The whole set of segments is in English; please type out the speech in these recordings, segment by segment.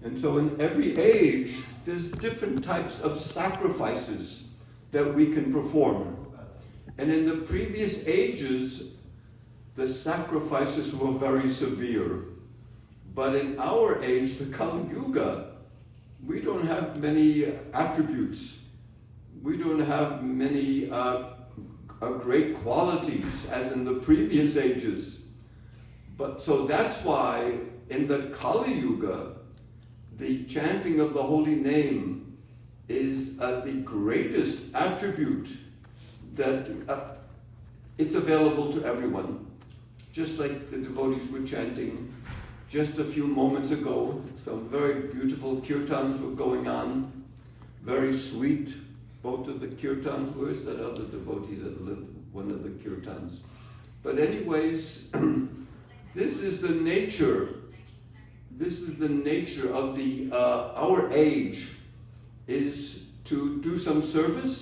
And so in every age, there's different types of sacrifices that we can perform. And in the previous ages, the sacrifices were very severe. But in our age, the Kali Yuga, we don't have many attributes. We don't have many great qualities as in the previous ages. But so that's why in the Kali Yuga, the chanting of the holy name is the greatest attribute that it's available to everyone. Just like the devotees were chanting just a few moments ago, some very beautiful kirtans were going on, very sweet. Both of the kirtans, where's that other devotee that lived one of the kirtans? But anyways, this is the nature of the our age, is to do some service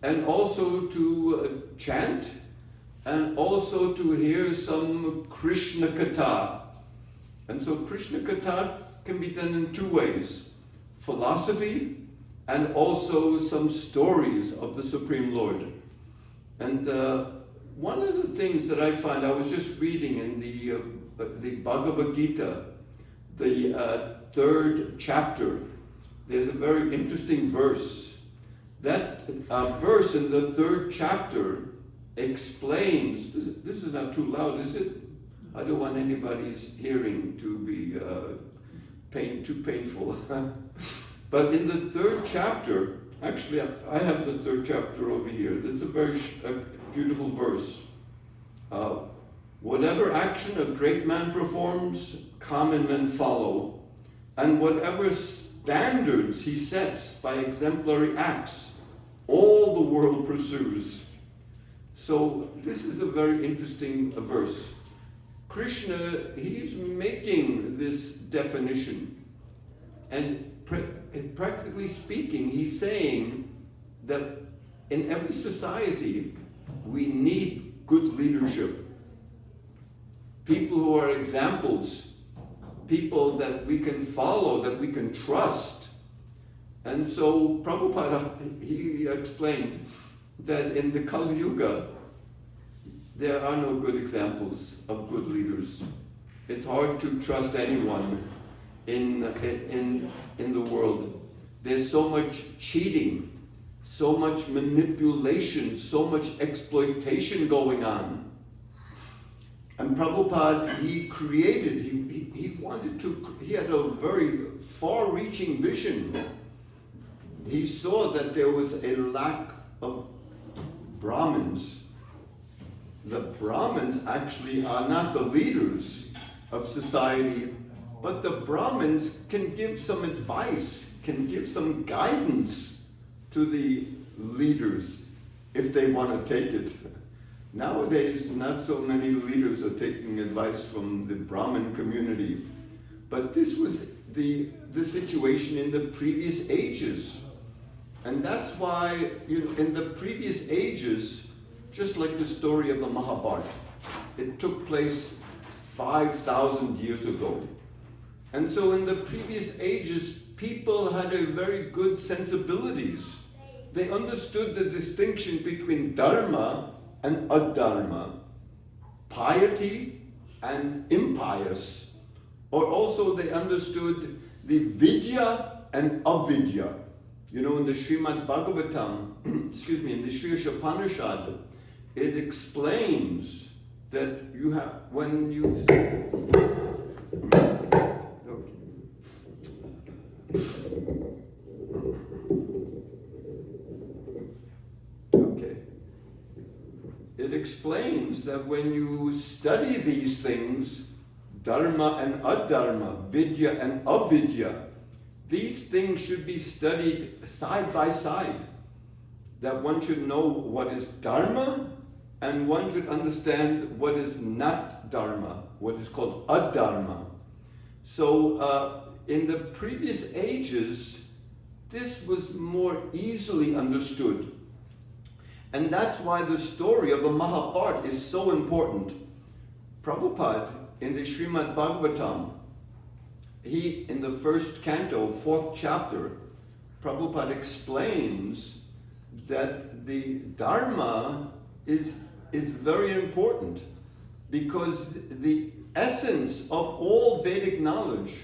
and also to chant and also to hear some Krishna Katha. And so Krishna Katha can be done in two ways: philosophy and also some stories of the Supreme Lord. And one of the things that I find, I was just reading in the Bhagavad Gita, the third chapter, there's a very interesting verse. That verse in the third chapter explains, this is not too loud, is it? I don't want anybody's hearing to be too painful. But in the third chapter, actually I have the third chapter over here. It's a very beautiful verse. Whatever action a great man performs, common men follow. And whatever standards he sets by exemplary acts, all the world pursues. So this is a very interesting verse. Krishna, he's making this definition. And practically speaking, he's saying that in every society, we need good leadership. People who are examples, people that we can follow, that we can trust. And so Prabhupada, he explained that in the Kali Yuga, there are no good examples of good leaders. It's hard to trust anyone in the world. There's so much cheating, so much manipulation, so much exploitation going on. And Prabhupada, he had a very far-reaching vision. He saw that there was a lack of Brahmins. The Brahmins actually are not the leaders of society, but the Brahmins can give some advice, can give some guidance to the leaders if they want to take it. Nowadays, not so many leaders are taking advice from the Brahmin community, but this was the situation in the previous ages. And that's why, in the previous ages, just like the story of the Mahabharat, it took place 5,000 years ago. And so in the previous ages, people had a very good sensibilities. They understood the distinction between dharma and adharma, piety and impious, or also they understood the vidya and avidya. In the Srimad Bhagavatam, in the Sri Upanishad, it explains that you have, when you... Okay. It explains that when you study these things, dharma and adharma, vidya and avidya, these things should be studied side by side. That one should know what is dharma, and one should understand what is not dharma, what is called adharma. So in the previous ages, this was more easily understood. And that's why the story of the Mahabharat is so important. Prabhupada, in the Srimad Bhagavatam, in the first canto, 4th chapter, Prabhupada explains that the Dharma is very important, because the essence of all Vedic knowledge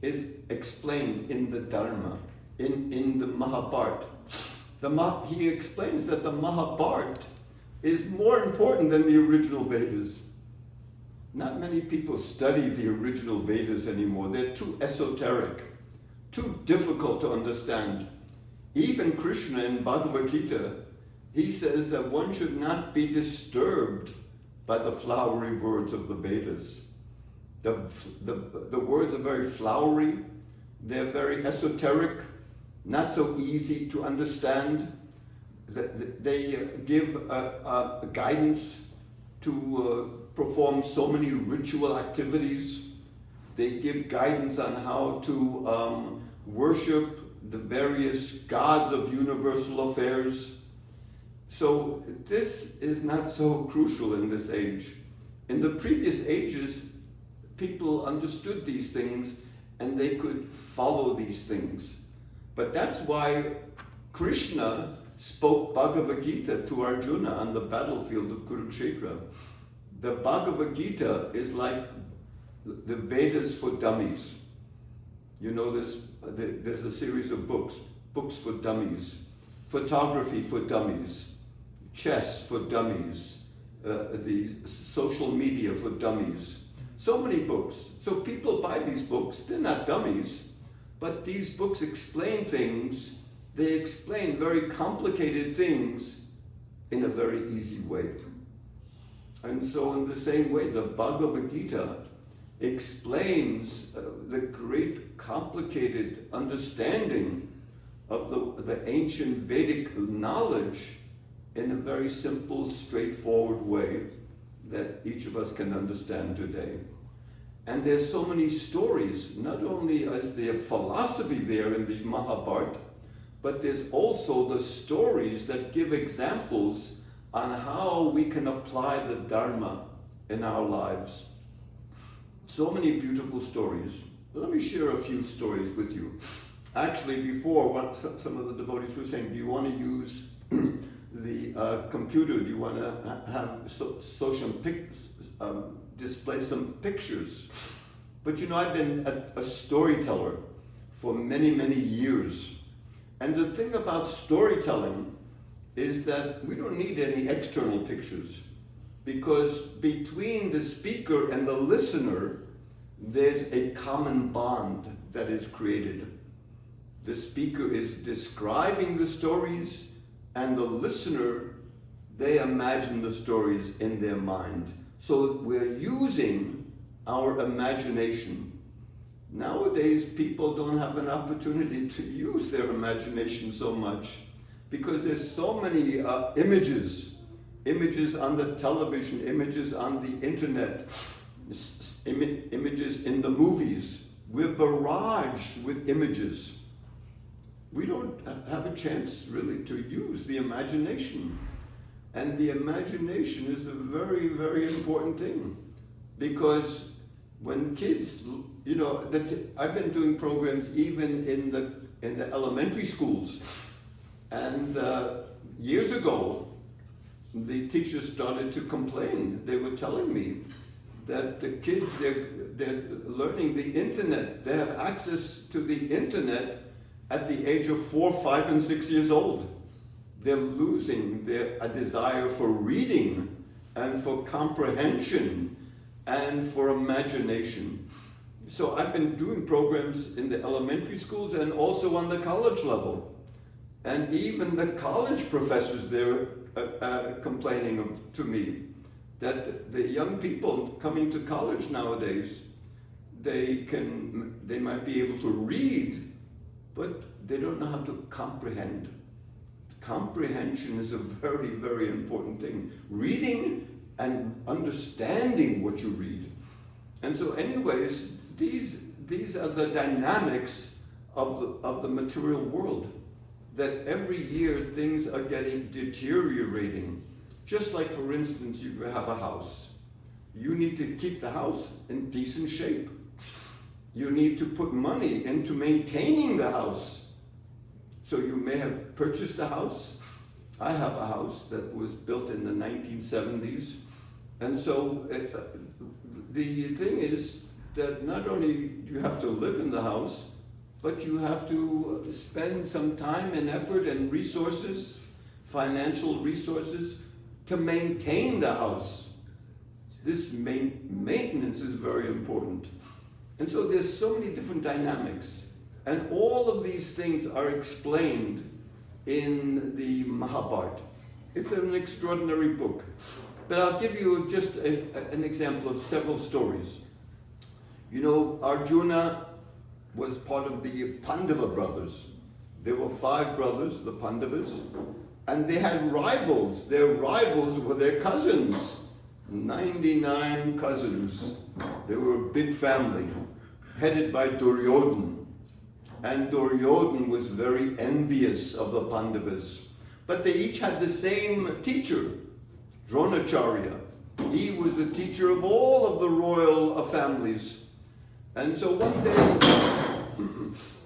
is explained in the Dharma, in the Mahabharat. He explains that the Mahabharat is more important than the original Vedas. Not many people study the original Vedas anymore. They're too esoteric, too difficult to understand. Even Krishna in Bhagavad Gita, he says that one should not be disturbed by the flowery words of the Vedas. The words are very flowery, they're very esoteric, not so easy to understand. They give guidance to perform so many ritual activities. They give guidance on how to worship the various gods of universal affairs. So this is not so crucial in this age. In the previous ages, people understood these things and they could follow these things. But that's why Krishna spoke Bhagavad Gita to Arjuna on the battlefield of Kurukshetra. The Bhagavad Gita is like the Vedas for dummies. You know, there's a series of books for dummies, photography for dummies, chess for dummies, the social media for dummies. So many books. So people buy these books, they're not dummies, but these books explain things. They explain very complicated things in a very easy way. And so in the same way, the Bhagavad Gita explains the great complicated understanding of the ancient Vedic knowledge in a very simple, straightforward way that each of us can understand today. And there's so many stories, not only is there philosophy there in the Mahabharat, but there's also the stories that give examples on how we can apply the Dharma in our lives. So many beautiful stories. Let me share a few stories with you. Actually, before, what some of the devotees were saying, do you want to use the computer? Do you want to have display some pictures? But you know, I've been a storyteller for many, many years. And the thing about storytelling is that we don't need any external pictures, because between the speaker and the listener, there's a common bond that is created. The speaker is describing the stories, and the listener, they imagine the stories in their mind. So we're using our imagination. Nowadays, people don't have an opportunity to use their imagination so much, because there's so many images on the television, images on the internet, images in the movies. We're barraged with images. We don't have a chance really to use the imagination. And the imagination is a very, very important thing, because when kids, you know, I've been doing programs even in the elementary schools, and years ago, the teachers started to complain. They were telling me that the kids, they're learning the internet. They have access to the internet at the age of 4, 5, and 6 years old. They're losing a desire for reading and for comprehension and for imagination. So I've been doing programs in the elementary schools and also on the college level. And even the college professors, they're complaining to me that the young people coming to college nowadays, they might be able to read, but they don't know how to comprehend. Comprehension is a very, very important thing. Reading and understanding what you read. And so anyways, these are the dynamics of the material world, that every year things are getting deteriorating. Just like, for instance, you have a house. You need to keep the house in decent shape. you need to put money into maintaining the house. So you may have purchased a house. I have a house that was built in the 1970s. And so the thing is that not only do you have to live in the house, but you have to spend some time and effort and resources, financial resources, to maintain the house. This maintenance is very important. And so there's so many different dynamics. And all of these things are explained in the Mahabharat. It's an extraordinary book. But I'll give you just an example of several stories. You know, Arjuna was part of the Pandava brothers. There were 5 brothers, the Pandavas, and they had rivals. Their rivals were their cousins. 99 cousins. They were a big family, headed by Duryodhana. And Duryodhana was very envious of the Pandavas. But they each had the same teacher, Dronacharya. He was the teacher of all of the royal families. And so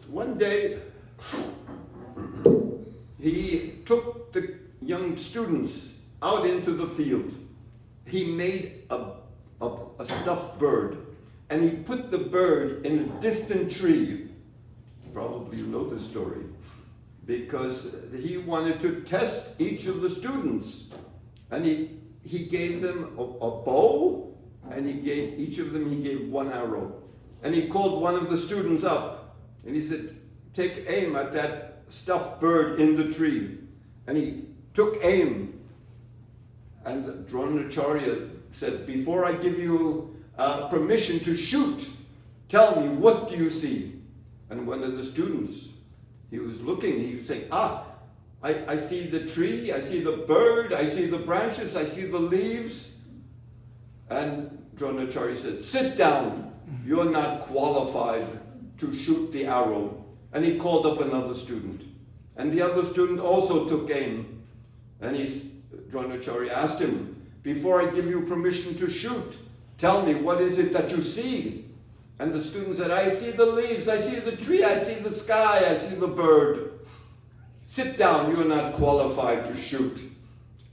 one day, he took the young students out into the field. He made a stuffed bird, and he put the bird in a distant tree. Probably you know this story, because he wanted to test each of the students. And he gave them a bow, and he gave each of them, he gave 1 arrow. And he called one of the students up, and he said, take aim at that stuffed bird in the tree. And he took aim, and Dronacharya said, before I give you permission to shoot, tell me, what do you see? And one of the students, he was looking, he was saying, I see the tree, I see the bird, I see the branches, I see the leaves. And Dronacharya said, sit down, you're not qualified to shoot the arrow. And he called up another student. And the other student also took aim. And Dronacharya asked him, before I give you permission to shoot, tell me, what is it that you see? And the student said, I see the leaves, I see the tree, I see the sky, I see the bird. Sit down, you're not qualified to shoot.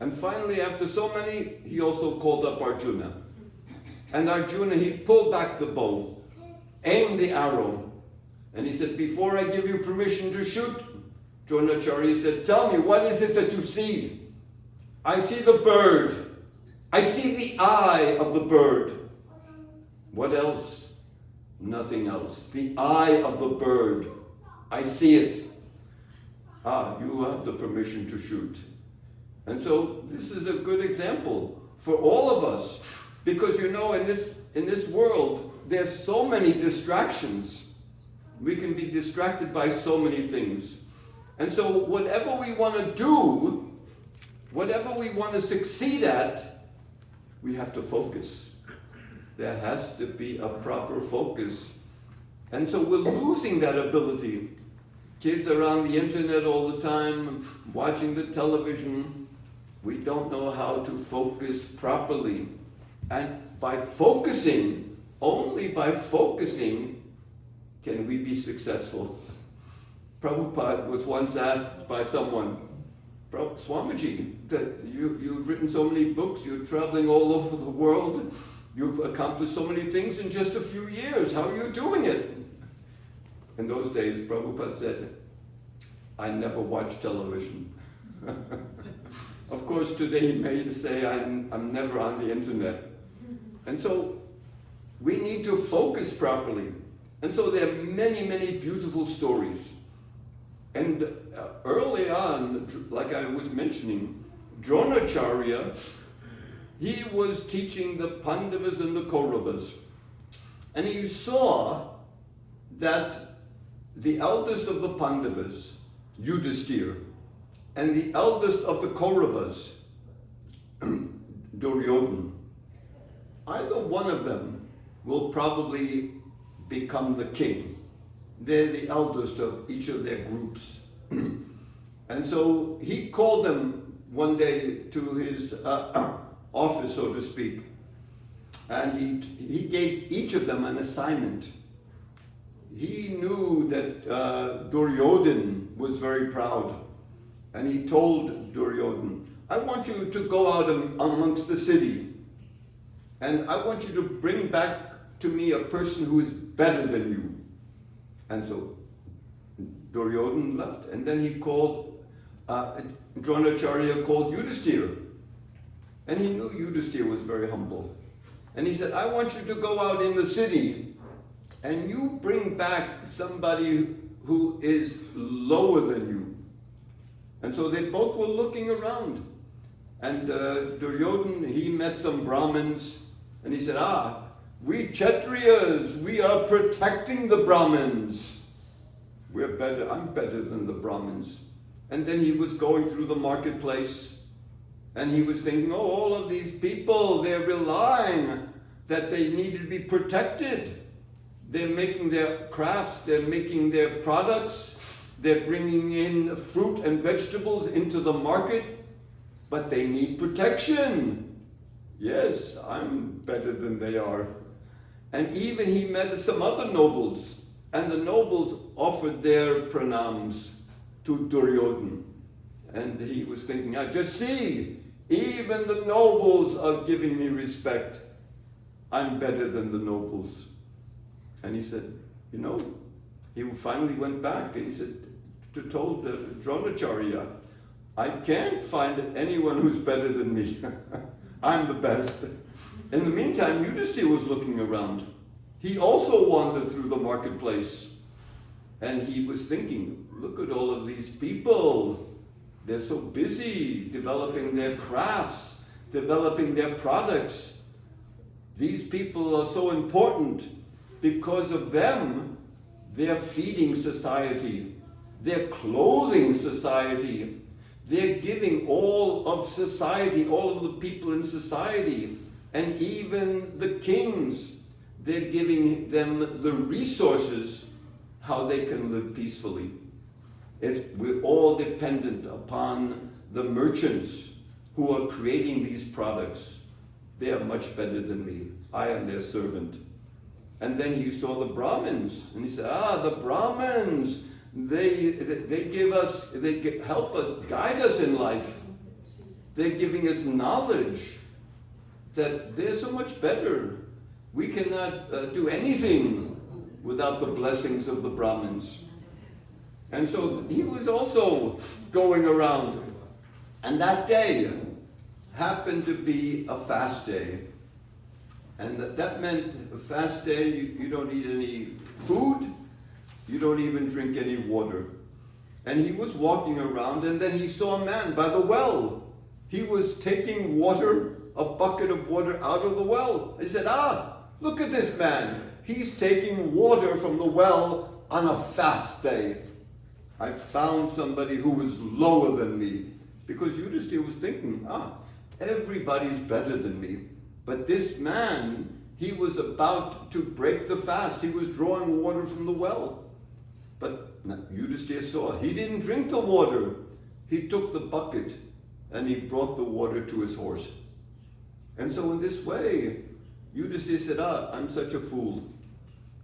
And finally, after so many, he also called up Arjuna. And Arjuna, he pulled back the bow, aimed the arrow, and he said, before I give you permission to shoot, Dronacharya said, tell me, what is it that you see? I see the bird. I see the eye of the bird. What else? Nothing else. The eye of the bird. I see it. You have the permission to shoot. And so this is a good example for all of us. Because you know, in this world, there's so many distractions. We can be distracted by so many things. And so whatever we want to do, whatever we want to succeed at, we have to focus. There has to be a proper focus. And so we're losing that ability. Kids are on the internet all the time, watching the television. We don't know how to focus properly. And by focusing, only by focusing, can we be successful. Prabhupada was once asked by someone, Swamiji, that you've written so many books, you're traveling all over the world, you've accomplished so many things in just a few years, how are you doing it? In those days, Prabhupada said, I never watch television. Of course, today he may say, I'm never on the internet. And so we need to focus properly. And so there are many, many beautiful stories. And early on, like I was mentioning, Dronacharya, he was teaching the Pandavas and the Kauravas. And he saw that the eldest of the Pandavas, Yudhishthira, and the eldest of the Kauravas, Duryodhana, either one of them will probably become the king. They're the eldest of each of their groups. And so he called them one day to his office, so to speak, and he gave each of them an assignment. that Duryodhan was very proud. And he told Duryodhan, I want you to go out amongst the city. And I want you to bring back to me a person who is better than you. And so Duryodhan left. And then he called, Dronacharya called Yudhisthira. And he knew Yudhisthira was very humble. And he said, I want you to go out in the city and you bring back somebody who is lower than you. And so they both were looking around. And Duryodhan, he met some Brahmins, and he said, we Kshatriyas, we are protecting the Brahmins. I'm better than the Brahmins. And then he was going through the marketplace, and he was thinking, all of these people, they're relying that they need to be protected. They're making their crafts, they're making their products, they're bringing in fruit and vegetables into the market, but they need protection. Yes, I'm better than they are. And even he met some other nobles, and the nobles offered their pranams to Duryodhan. And he was thinking, just see, even the nobles are giving me respect. I'm better than the nobles. And he said, he finally went back and he said, told Dronacharya, I can't find anyone who's better than me. I'm the best. In the meantime, Yudhisthira was looking around. He also wandered through the marketplace. And he was thinking, look at all of these people. They're so busy developing their crafts, developing their products. These people are so important. Because of them, they're feeding society. They're clothing society. They're giving all of society, all of the people in society, and even the kings, they're giving them the resources how they can live peacefully. We're all dependent upon the merchants who are creating these products. They are much better than me. I am their servant. And then he saw the Brahmins, and he said, the Brahmins, they help us, guide us in life. They're giving us knowledge that they're so much better. We cannot do anything without the blessings of the Brahmins. And so he was also going around. And that day happened to be a fast day. And that meant a fast day, you don't eat any food, you don't even drink any water. And he was walking around, and then he saw a man by the well. He was taking water, a bucket of water out of the well. He said, look at this man. He's taking water from the well on a fast day. I found somebody who was lower than me. Because Yudhisthira was thinking, everybody's better than me. But this man, he was about to break the fast. He was drawing water from the well. But Yudhisthira saw, he didn't drink the water. He took the bucket and he brought the water to his horse. And so in this way, Yudhisthira said, I'm such a fool.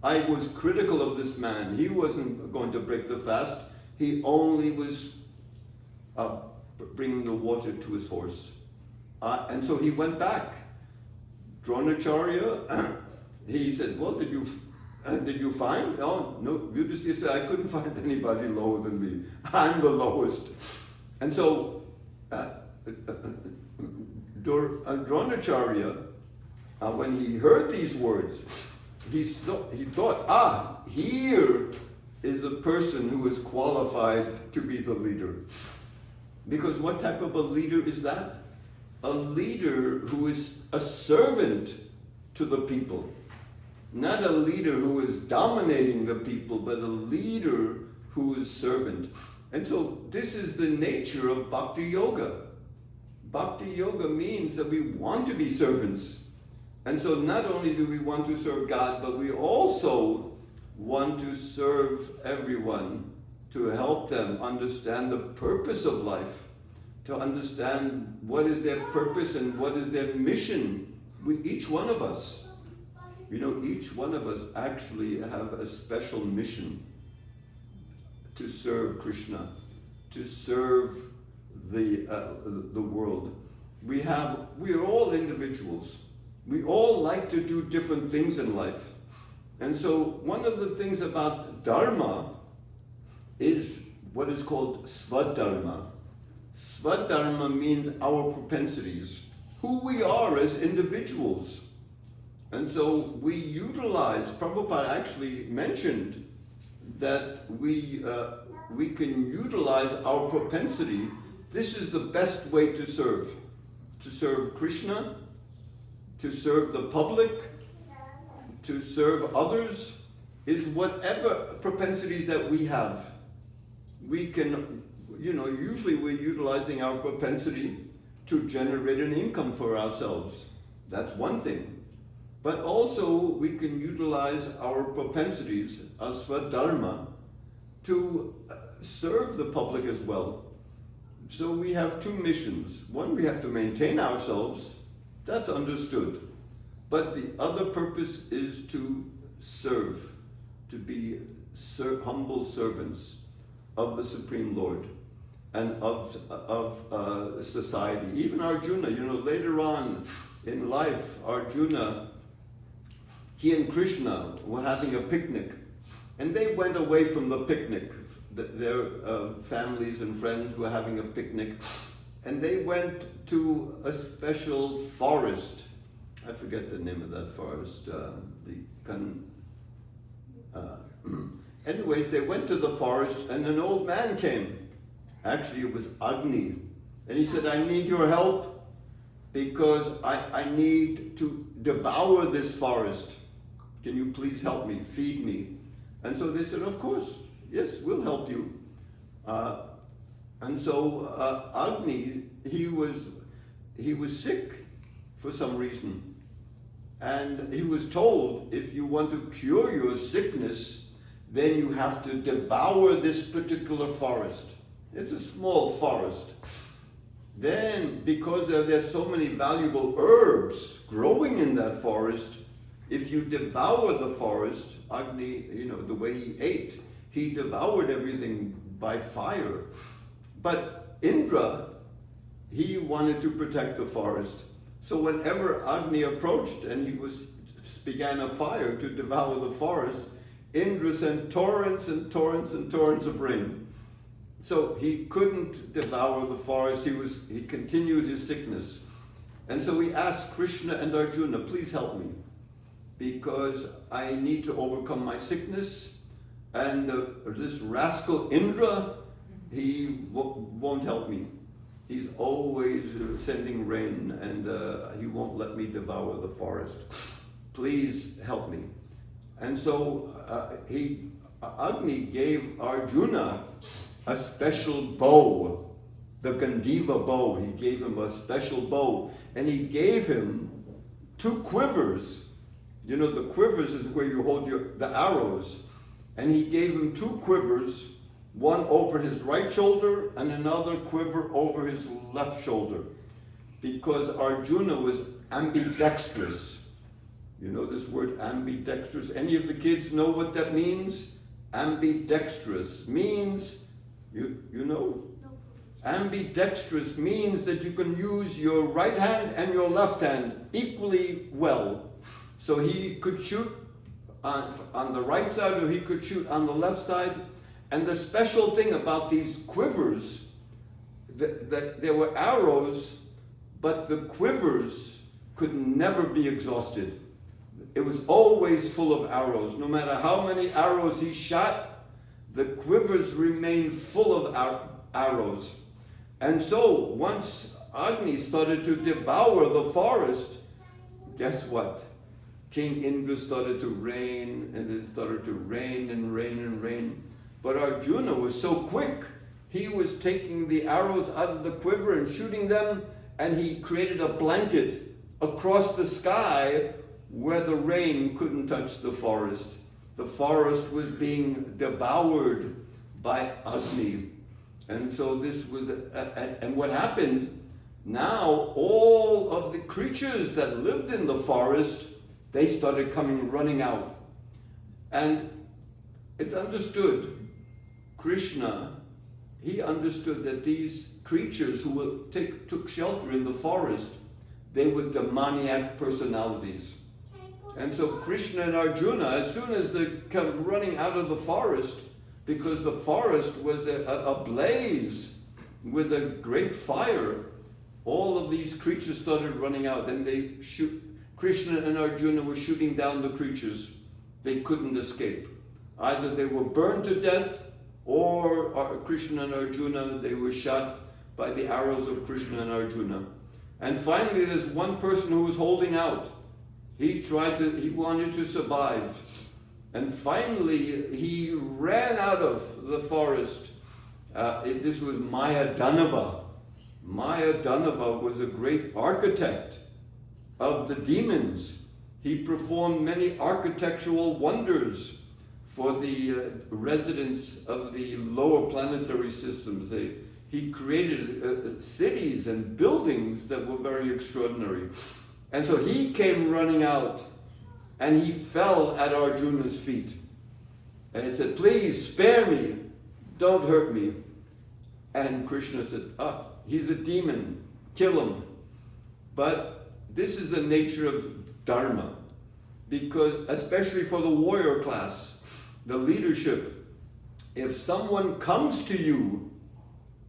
I was critical of this man. He wasn't going to break the fast. He only was bringing the water to his horse. And so he went back. Dronacharya, he said, well, did you find? Oh, no, Yudhisthira said, I couldn't find anybody lower than me. I'm the lowest. And so Dronacharya, when he heard these words, he thought, here is the person who is qualified to be the leader. Because what type of a leader is that? A leader who is a servant to the people. Not a leader who is dominating the people, but a leader who is servant. And so this is the nature of Bhakti Yoga. Bhakti Yoga means that we want to be servants. And so not only do we want to serve God, but we also want to serve everyone, to help them understand the purpose of life, to understand what is their purpose and what is their mission with each one of us. Each one of us actually have a special mission. to serve Krishna, to serve the world. We are all individuals. We all like to do different things in life. And so one of the things about dharma is what is called svadharma. Svadharma means our propensities, who we are as individuals. And so we utilize, Prabhupada actually mentioned that we can utilize our propensity. This is the best way to serve Krishna, to serve the public, to serve others, is whatever propensities that we have. We can, usually we're utilizing our propensity to generate an income for ourselves. That's one thing. But also we can utilize our propensities, asvadharma, to serve the public as well. So we have two missions. One, we have to maintain ourselves. That's understood. But the other purpose is to serve, to be humble servants of the Supreme Lord and of society. Even Arjuna, later on in life, Arjuna, he and Krishna were having a picnic, and they went away from the picnic. Their families and friends were having a picnic, and they went to a special forest. I forget the name of that forest. Anyways, they went to the forest, and an old man came. Actually, it was Agni. And he said, I need your help because I need to devour this forest. Can you please help me, feed me? And so they said, of course, yes, we'll help you. And so Agni, he was sick for some reason. And he was told, if you want to cure your sickness, then you have to devour this particular forest. It's a small forest. Then, because there's so many valuable herbs growing in that forest, if you devour the forest, Agni, the way he ate, he devoured everything by fire. But Indra, he wanted to protect the forest. So whenever Agni approached and he began a fire to devour the forest, Indra sent torrents and torrents and torrents of rain. So he couldn't devour the forest. He continued his sickness. And so he asked Krishna and Arjuna, please help me, because I need to overcome my sickness. And this rascal Indra, he won't help me. He's always sending rain, and he won't let me devour the forest. Please help me. And so Agni gave Arjuna a special bow, the Gandiva bow. He gave him a special bow, and he gave him 2 quivers. The quivers is where you hold the arrows. And he gave him 2 quivers, one over his right shoulder and another quiver over his left shoulder, because Arjuna was ambidextrous. You know this word ambidextrous? Any of the kids know what that means? Ambidextrous means, you know? Ambidextrous means that you can use your right hand and your left hand equally well. So he could shoot on the right side, or he could shoot on the left side. And the special thing about these quivers, that there were arrows, but the quivers could never be exhausted. It was always full of arrows. No matter how many arrows he shot, the quivers remained full of arrows. And so once Agni started to devour the forest, guess what? King Indra started to rain, and it started to rain and rain and rain. But Arjuna was so quick, he was taking the arrows out of the quiver and shooting them, and he created a blanket across the sky where the rain couldn't touch the forest. The forest was being devoured by Agni. And so this was, and what happened, now all of the creatures that lived in the forest, they started running out. And it's understood Krishna, he understood that these creatures who took shelter in the forest, they were demoniac personalities. And so Krishna and Arjuna, as soon as they come running out of the forest, because the forest was ablaze with a great fire, all of these creatures started running out, and Krishna and Arjuna were shooting down the creatures. They couldn't escape. Either they were burned to death, or Krishna and Arjuna, they were shot by the arrows of Krishna and Arjuna. And finally, there's one person who was holding out. He wanted to survive. And finally, he ran out of the forest. This was Mayadanava. Mayadanava was a great architect of the demons. He performed many architectural wonders for the residents of the lower planetary systems. He created cities and buildings that were very extraordinary. And so he came running out, and he fell at Arjuna's feet. And he said, "Please spare me, don't hurt me." And Krishna said, he's a demon, kill him. But this is the nature of Dharma, because especially for the warrior class, the leadership, if someone comes to you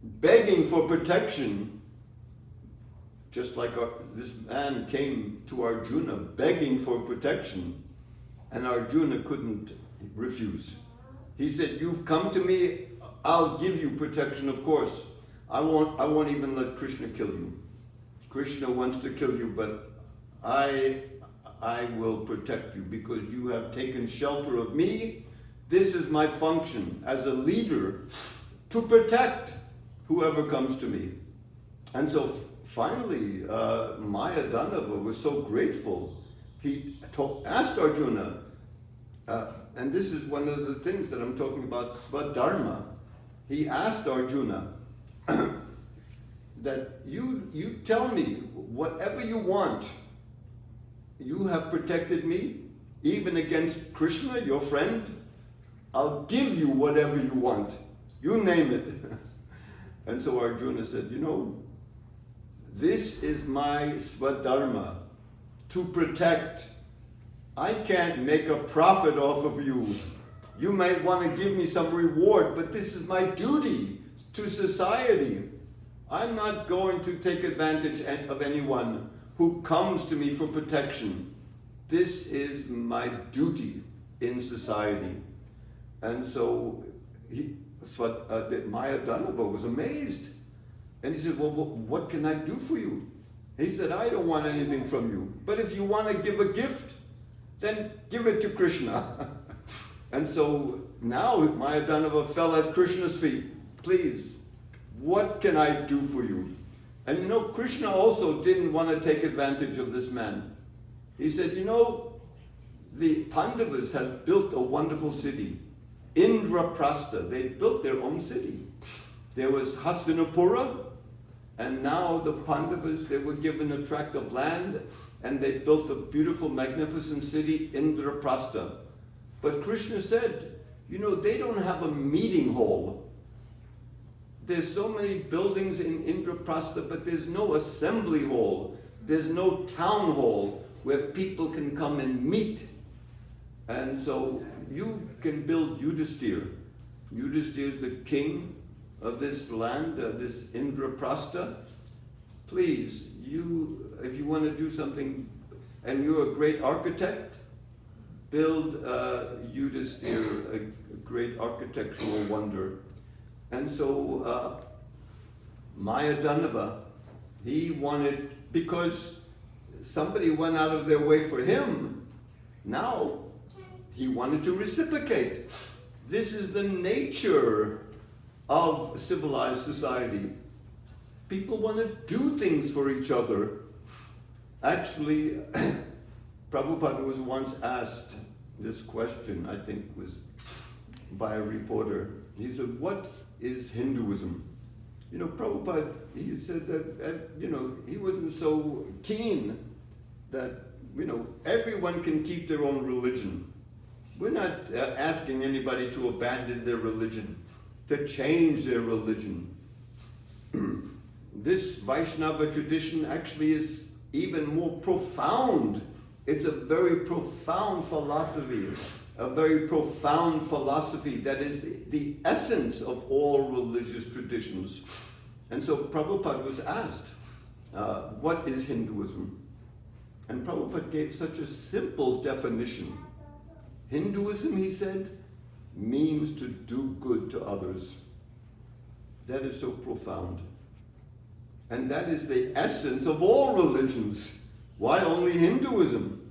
begging for protection, just like this man came to Arjuna begging for protection, and Arjuna couldn't refuse. He said, "You've come to me, I'll give you protection, of course. I won't even let Krishna kill you. Krishna wants to kill you, but I will protect you because you have taken shelter of me. This is my function as a leader, to protect whoever comes to me." And so finally, Mayadanava was so grateful. He asked Arjuna, and this is one of the things that I'm talking about, Swadharma. He asked Arjuna that you tell me whatever you want. You have protected me, even against Krishna, your friend. I'll give you whatever you want. You name it. And so Arjuna said, this is my Swadharma, to protect. I can't make a profit off of you. You might want to give me some reward, but this is my duty to society. I'm not going to take advantage of anyone who comes to me for protection. This is my duty in society. And so Mayadanava was amazed. And he said, "Well, what can I do for you?" He said, "I don't want anything from you. But if you want to give a gift, then give it to Krishna." And so now Mayadanava fell at Krishna's feet. "Please, what can I do for you?" And Krishna also didn't want to take advantage of this man. He said, the Pandavas had built a wonderful city, Indraprastha. They built their own city. There was Hastinapura, and now the Pandavas, they were given a tract of land, and they built a beautiful, magnificent city, Indraprastha. But Krishna said, they don't have a meeting hall. There's so many buildings in Indraprastha, but there's no assembly hall. There's no town hall where people can come and meet. And so you can build Yudhisthira. Yudhisthira is the king of this land, this Indraprastha. Please, if you want to do something, and you're a great architect, build Yudhisthira, a great architectural wonder. And so Mayadanava, he wanted, because somebody went out of their way for him, now he wanted to reciprocate. This is the nature of civilized society. People want to do things for each other. Actually, Prabhupada was once asked this question, I think was by a reporter. He said, "What is Hinduism?" Prabhupada, he said that, he wasn't so keen that, everyone can keep their own religion. We're not asking anybody to abandon their religion. to change their religion. This Vaishnava tradition actually is even more profound. It's a very profound philosophy, that is the essence of all religious traditions. And so Prabhupada was asked, what is Hinduism? And Prabhupada gave such a simple definition. Hinduism, he said, means to do good to others. That is so profound. And that is the essence of all religions. Why only Hinduism?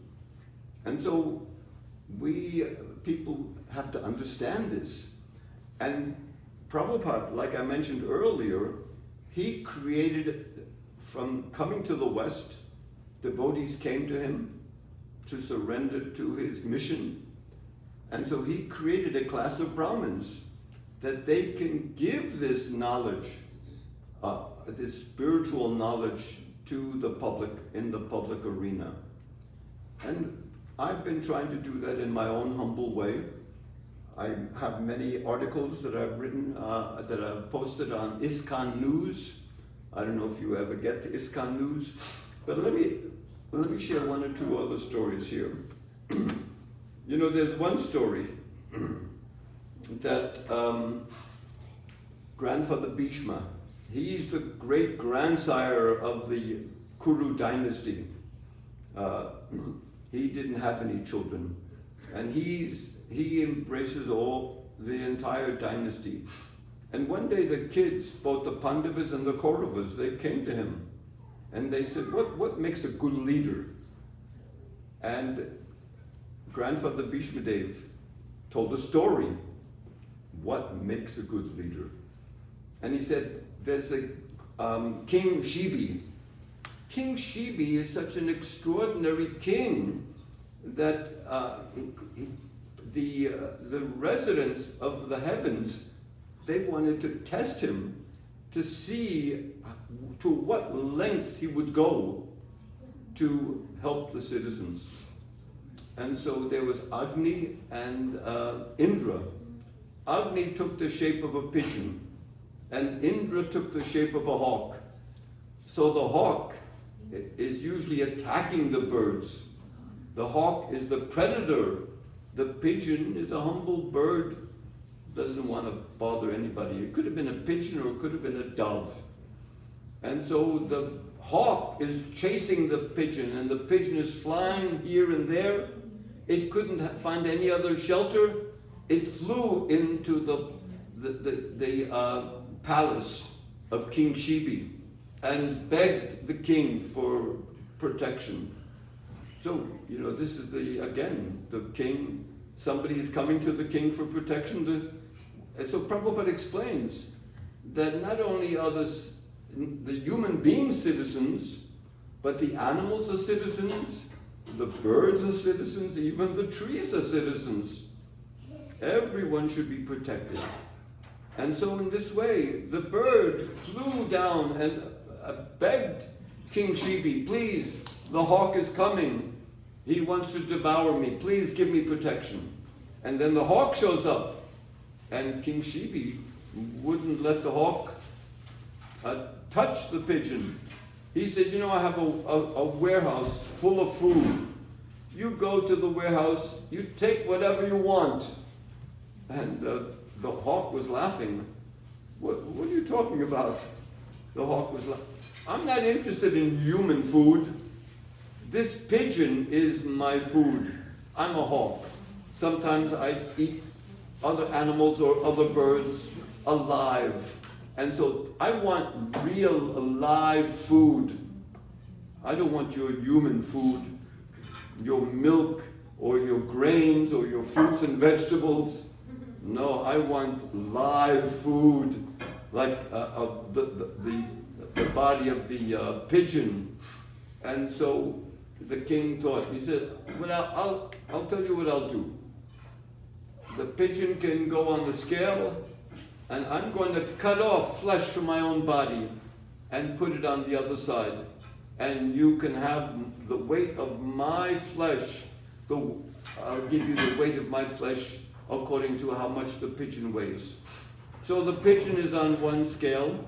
And so people have to understand this. And Prabhupada, like I mentioned earlier, he created, from coming to the West, devotees came to him to surrender to his mission. And so he created a class of Brahmins that they can give this knowledge, this spiritual knowledge to the public, in the public arena. And I've been trying to do that in my own humble way. I have many articles that I've written, that I've posted on ISKCON News. I don't know if you ever get to ISKCON News, but let me share one or two other stories here. You know, there's one story that Grandfather Bhishma, he's the great-grandsire of the Kuru dynasty. He didn't have any children, and he embraces the entire dynasty. And one day the kids, both the Pandavas and the Kauravas, they came to him, and they said, what makes a good leader? And Grandfather Bhishma Dev told a story. What makes a good leader? And he said, there's a King Shibi. King Shibi is such an extraordinary king that the residents of the heavens, they wanted to test him to see to what length he would go to help the citizens. And so there was Agni and Indra. Agni took the shape of a pigeon, and Indra took the shape of a hawk. So the hawk is usually attacking the birds. The hawk is the predator. The pigeon is a humble bird, doesn't want to bother anybody. It could have been a pigeon or it could have been a dove. And so the hawk is chasing the pigeon, and the pigeon is flying here and there. It couldn't find any other shelter. It flew into the palace of King Shibi and begged the king for protection. So, you know, this is the king, somebody is coming to the king for protection. And so Prabhupada explains that not only are the human beings citizens, but the animals are citizens, the birds are citizens, even the trees are citizens. Everyone should be protected. And so in this way, the bird flew down and begged King Shibi, please, the hawk is coming. He wants to devour me. Please give me protection. And then the hawk shows up, and King Shibi wouldn't let the hawk touch the pigeon. He said, you know, I have a warehouse full of food. You go to the warehouse, you take whatever you want. And the hawk was laughing. What are you talking about? The hawk was laughing. I'm not interested in human food. This pigeon is my food. I'm a hawk. Sometimes I eat other animals or other birds alive. And so I want real, alive food. I don't want your human food, your milk, or your grains, or your fruits and vegetables. No, I want live food, like the body of the pigeon. And so the king thought, he said, well, I'll tell you what I'll do. The pigeon can go on the scale, and I'm going to cut off flesh from my own body and put it on the other side. And you can have the weight of my flesh. I'll give you the weight of my flesh according to how much the pigeon weighs. So the pigeon is on one scale,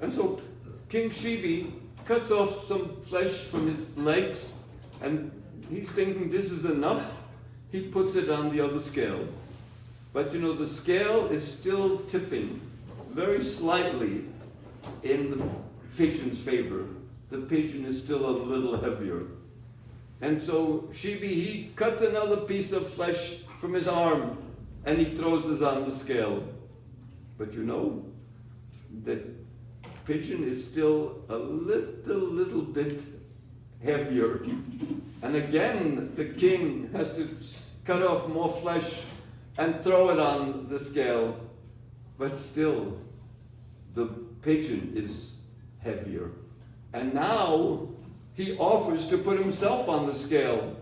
and so King Shibi cuts off some flesh from his legs, and he's thinking this is enough. He puts it on the other scale. But you know, the scale is still tipping very slightly in the pigeon's favor. The pigeon is still a little heavier. And so Shibi, he cuts another piece of flesh from his arm and he throws it on the scale. But you know, the pigeon is still a little bit heavier. And again, the king has to cut off more flesh and throw it on the scale. But still, the pigeon is heavier. And now he offers to put himself on the scale.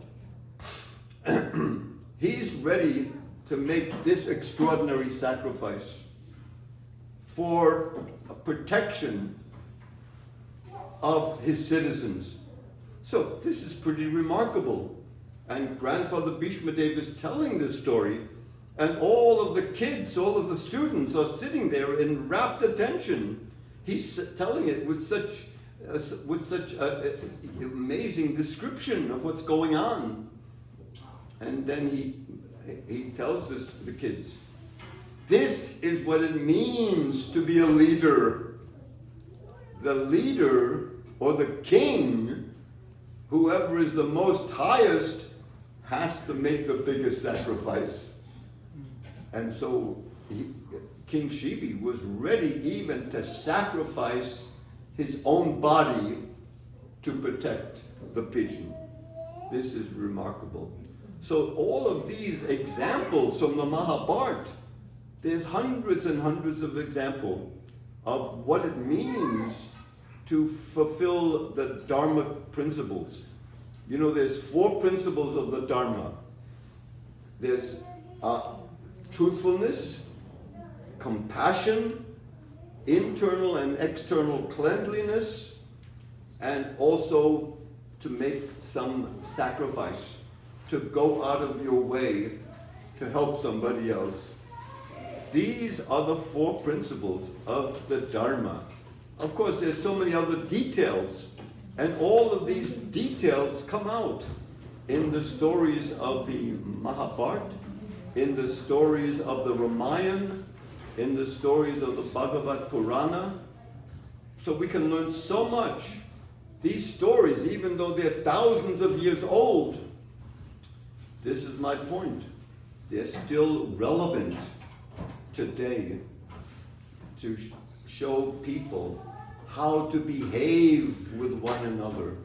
He's ready to make this extraordinary sacrifice for protection of his citizens. So this is pretty remarkable. And Grandfather Bhishma Dev is telling this story, and all of the kids, all of the students are sitting there in rapt attention. He's telling it with such amazing description of what's going on. And then he tells the kids, this is what it means to be a leader. The leader, or the king, whoever is the most highest, has to make the biggest sacrifice. And so King Shibi was ready even to sacrifice his own body to protect the pigeon. This is remarkable. So all of these examples from the Mahabharat, there's hundreds and hundreds of examples of what it means to fulfill the Dharma principles. You know, there's 4 principles of the Dharma. There's truthfulness, compassion, internal and external cleanliness, and also to make some sacrifice, to go out of your way to help somebody else. These are the 4 principles of the Dharma. Of course, there's so many other details, and all of these details come out in the stories of the Mahabharat, in the stories of the Ramayana, in the stories of the Bhagavad Purana. So we can learn so much. These stories, even though they're thousands of years old, this is my point, they're still relevant today to show people how to behave with one another.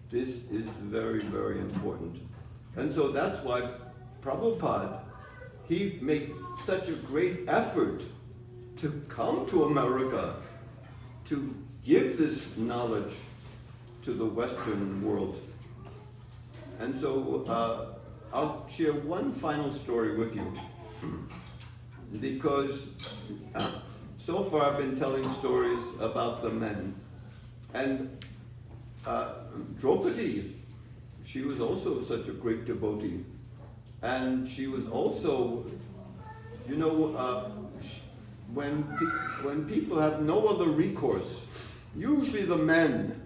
This is very, very important. And so that's why Prabhupada, he made such a great effort to come to America to give this knowledge to the Western world. And so I'll share one final story with you, because so far I've been telling stories about the men. And Draupadi, she was also such a great devotee. And she was also, you know, when people have no other recourse, usually the men,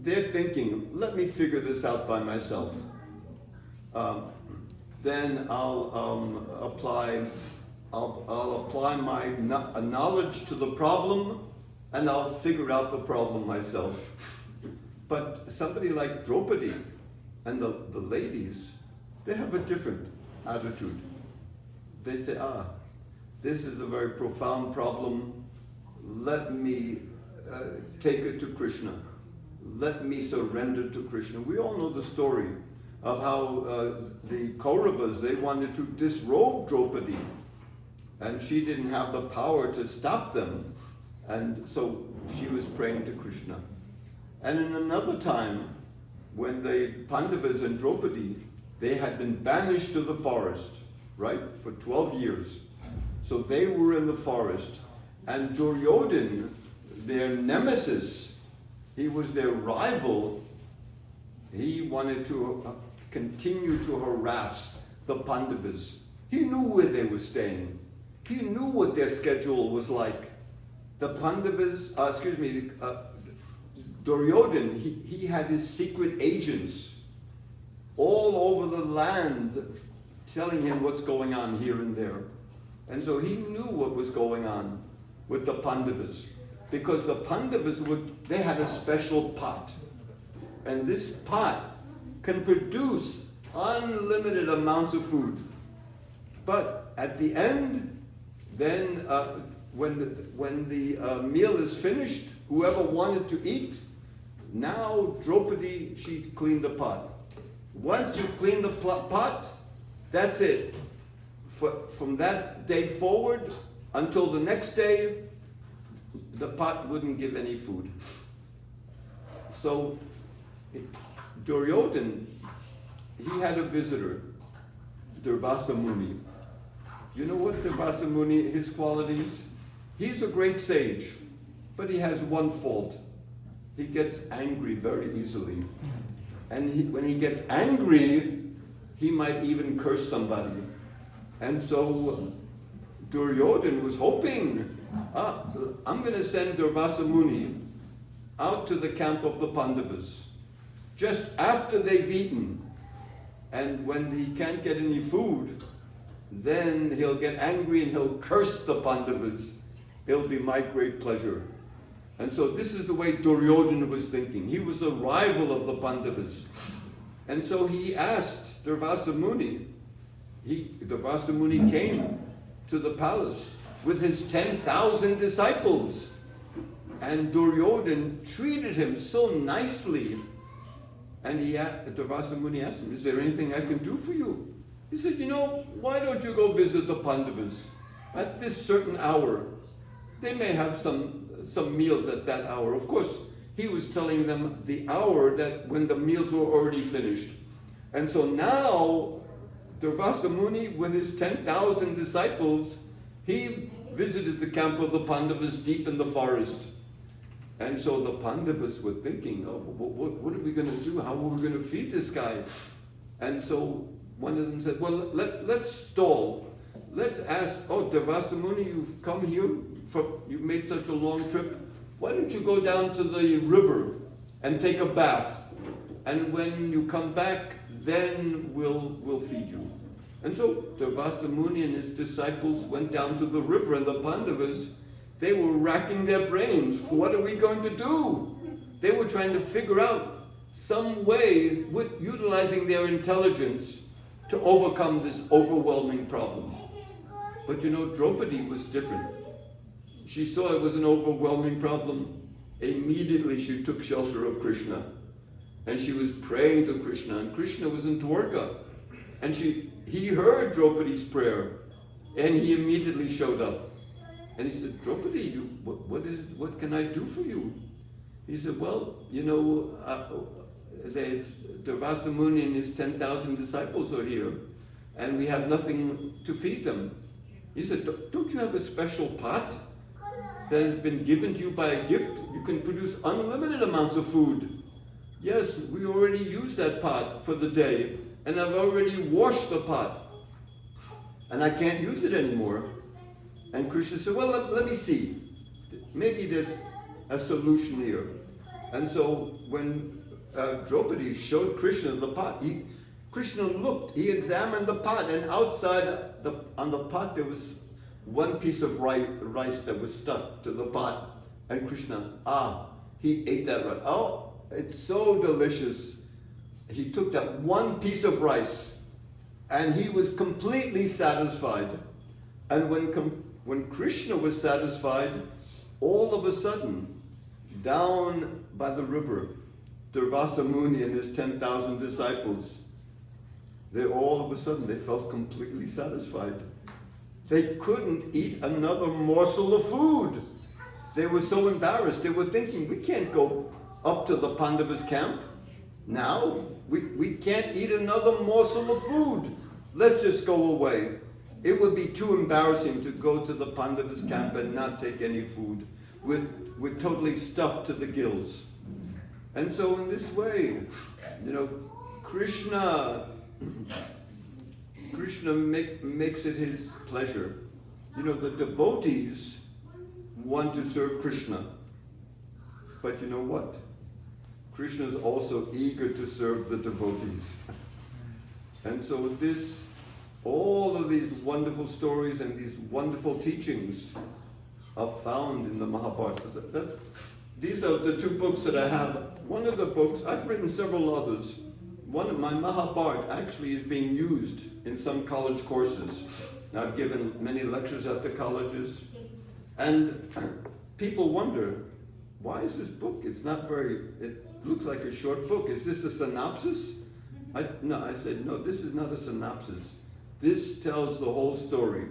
they're thinking, let me figure this out by myself. Then I'll apply my knowledge to the problem, and I'll figure out the problem myself. But somebody like Draupadi and the ladies, they have a different attitude. They say, this is a very profound problem. Let me take it to Krishna. Let me surrender to Krishna. We all know the story of how the Kauravas, they wanted to disrobe Draupadi, and she didn't have the power to stop them. And so she was praying to Krishna. And in another time, when the Pandavas and Draupadi, they had been banished to the forest, right, for 12 years. So they were in the forest, and Duryodhana, their nemesis, he was their rival. He wanted to continue to harass the Pandavas. He knew where they were staying. he knew what their schedule was like. The Pandavas, Duryodhan, he had his secret agents all over the land telling him what's going on here and there. And so he knew what was going on with the Pandavas. Because the Pandavas, they had a special pot. And this pot can produce unlimited amounts of food. But at the end, then when the meal is finished, whoever wanted to eat, now Draupadi, she cleaned the pot. Once you clean the pot, that's it. From that day forward until the next day, the pot wouldn't give any food. So Duryodhan, he had a visitor, Durvasa Muni. You know what Durvasa Muni, his qualities? He's a great sage, but he has one fault. He gets angry very easily. And when he gets angry, he might even curse somebody. And so Duryodhan was hoping, I'm going to send Durvasa Muni out to the camp of the Pandavas, just after they've eaten. And when he can't get any food, then he'll get angry and he'll curse the Pandavas. It'll be my great pleasure. And so this is the way Duryodhana was thinking. He was a rival of the Pandavas. And so he asked Durvasa Muni. Durvasa Muni came to the palace with his 10,000 disciples. And Duryodhana treated him so nicely. And Durvasa Muni asked him, is there anything I can do for you? He said, why don't you go visit the Pandavas at this certain hour? They may have some meals at that hour. Of course, he was telling them the hour that when the meals were already finished. And so now, Durvasa Muni, with his 10,000 disciples, he visited the camp of the Pandavas deep in the forest. And so the Pandavas were thinking, what are we going to do? How are we going to feed this guy? And so one of them said, well, let's stall. Let's ask, Durvasa Muni, you've come here, you've made such a long trip. Why don't you go down to the river and take a bath? And when you come back, then we'll feed you. And so Durvasa Muni and his disciples went down to the river, and the Pandavas, they were racking their brains. What are we going to do? They were trying to figure out some way, with utilizing their intelligence, to overcome this overwhelming problem. But Draupadi was different. She saw it was an overwhelming problem. Immediately she took shelter of Krishna. And she was praying to Krishna. And Krishna was in Dwarka. And he heard Draupadi's prayer. And he immediately showed up. And he said, Draupadi, what can I do for you? He said, well, Durvasa Muni and his 10,000 disciples are here. And we have nothing to feed them. He said, don't you have a special pot that has been given to you by a gift? You can produce unlimited amounts of food. Yes, we already used that pot for the day, and I've already washed the pot, and I can't use it anymore. And Krishna said, well, let me see. Maybe there's a solution here. And so when Draupadi showed Krishna the pot, Krishna looked, he examined the pot, and outside on the pot there was one piece of rice that was stuck to the pot. And Krishna, he ate that rice. Oh, it's so delicious. He took that one piece of rice, and he was completely satisfied. And when Krishna was satisfied, all of a sudden, down by the river, Durvasa Muni and his 10,000 disciples, all of a sudden they felt completely satisfied. They couldn't eat another morsel of food. They were so embarrassed. They were thinking, we can't go up to the Pandavas' camp now. We can't eat another morsel of food. Let's just go away. It would be too embarrassing to go to the Pandavas' camp and not take any food. We're totally stuffed to the gills. And so in this way, Krishna makes it his pleasure You know, the devotees want to serve Krishna. But you know what? Krishna is also eager to serve the devotees. And so all of these wonderful stories and these wonderful teachings are found in the Mahabharata. These are the two books that I have. One of the books, I've written several others. One of my Mahabharat actually is being used in some college courses. I've given many lectures at the colleges, and people wonder, why is this book? It looks like a short book. Is this a synopsis? I said, no, this is not a synopsis. This tells the whole story.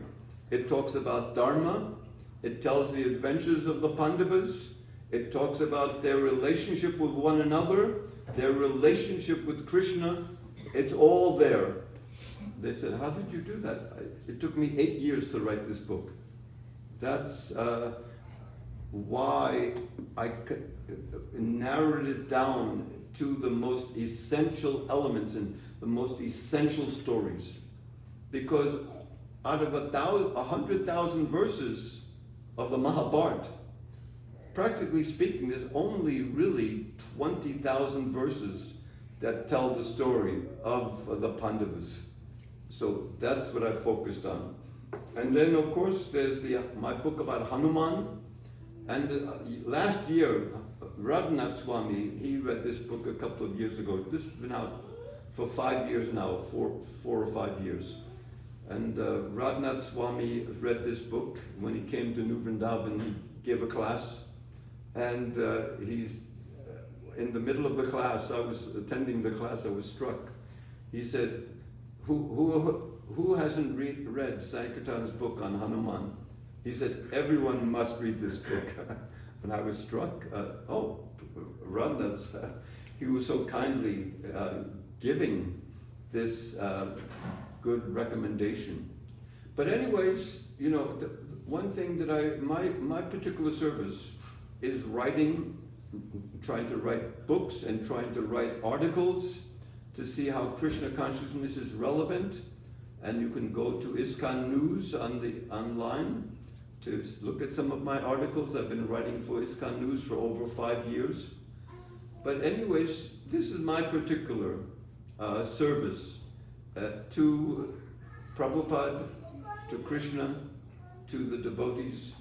It talks about Dharma. It tells the adventures of the Pandavas. It talks about their relationship with one another, their relationship with Krishna. It's all there. They said, how did you do that? It took me 8 years to write this book. That's why I narrowed it down to the most essential elements and the most essential stories. Because out of 100,000 verses of the Mahabharata, practically speaking, there's only really 20,000 verses that tell the story of the Pandavas. So that's what I focused on. And then, of course, there's my book about Hanuman. And last year, Radhanath Swami, he read this book a couple of years ago. This has been out for 5 years now, four or 5 years. And Radhanath Swami read this book when he came to New Vrindavan. He gave a class, and he's in the middle of the class. I was attending the class. I was struck. He said, "Who hasn't read Sankirtana's book on Hanuman?" He said, "Everyone must read this book." And I was struck. Radhanath, he was so kindly giving this good recommendation. But anyways, you know, one thing that my particular service is writing, trying to write books and trying to write articles to see how Krishna consciousness is relevant. And you can go to ISKCON News online to look at some of my articles. I've been writing for ISKCON News for over 5 years. But anyways, this is my particular service to Prabhupada, to Krishna, to the devotees,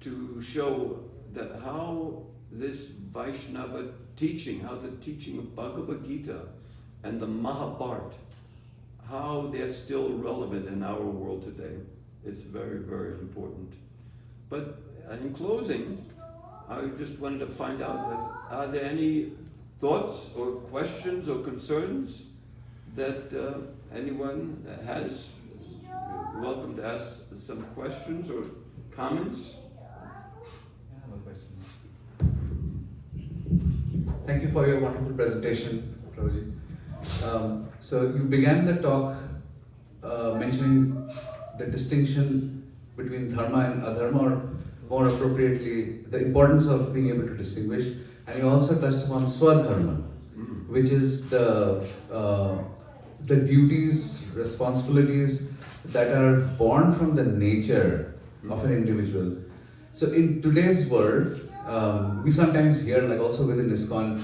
to show that how this Vaishnava teaching, how the teaching of Bhagavad Gita and the Mahabharata, how they're still relevant in our world today. It's very, very important. But in closing, I just wanted to find out, are there any thoughts or questions or concerns that anyone has? You're welcome to ask some questions or comments. I have a question. Thank you for your wonderful presentation, Prabhuji. So you began the talk mentioning the distinction between dharma and adharma, or more appropriately, the importance of being able to distinguish. And you also touched upon swadharma, which is the duties, responsibilities that are born from the nature of an individual. So in today's world, we sometimes hear, like also within ISKCON,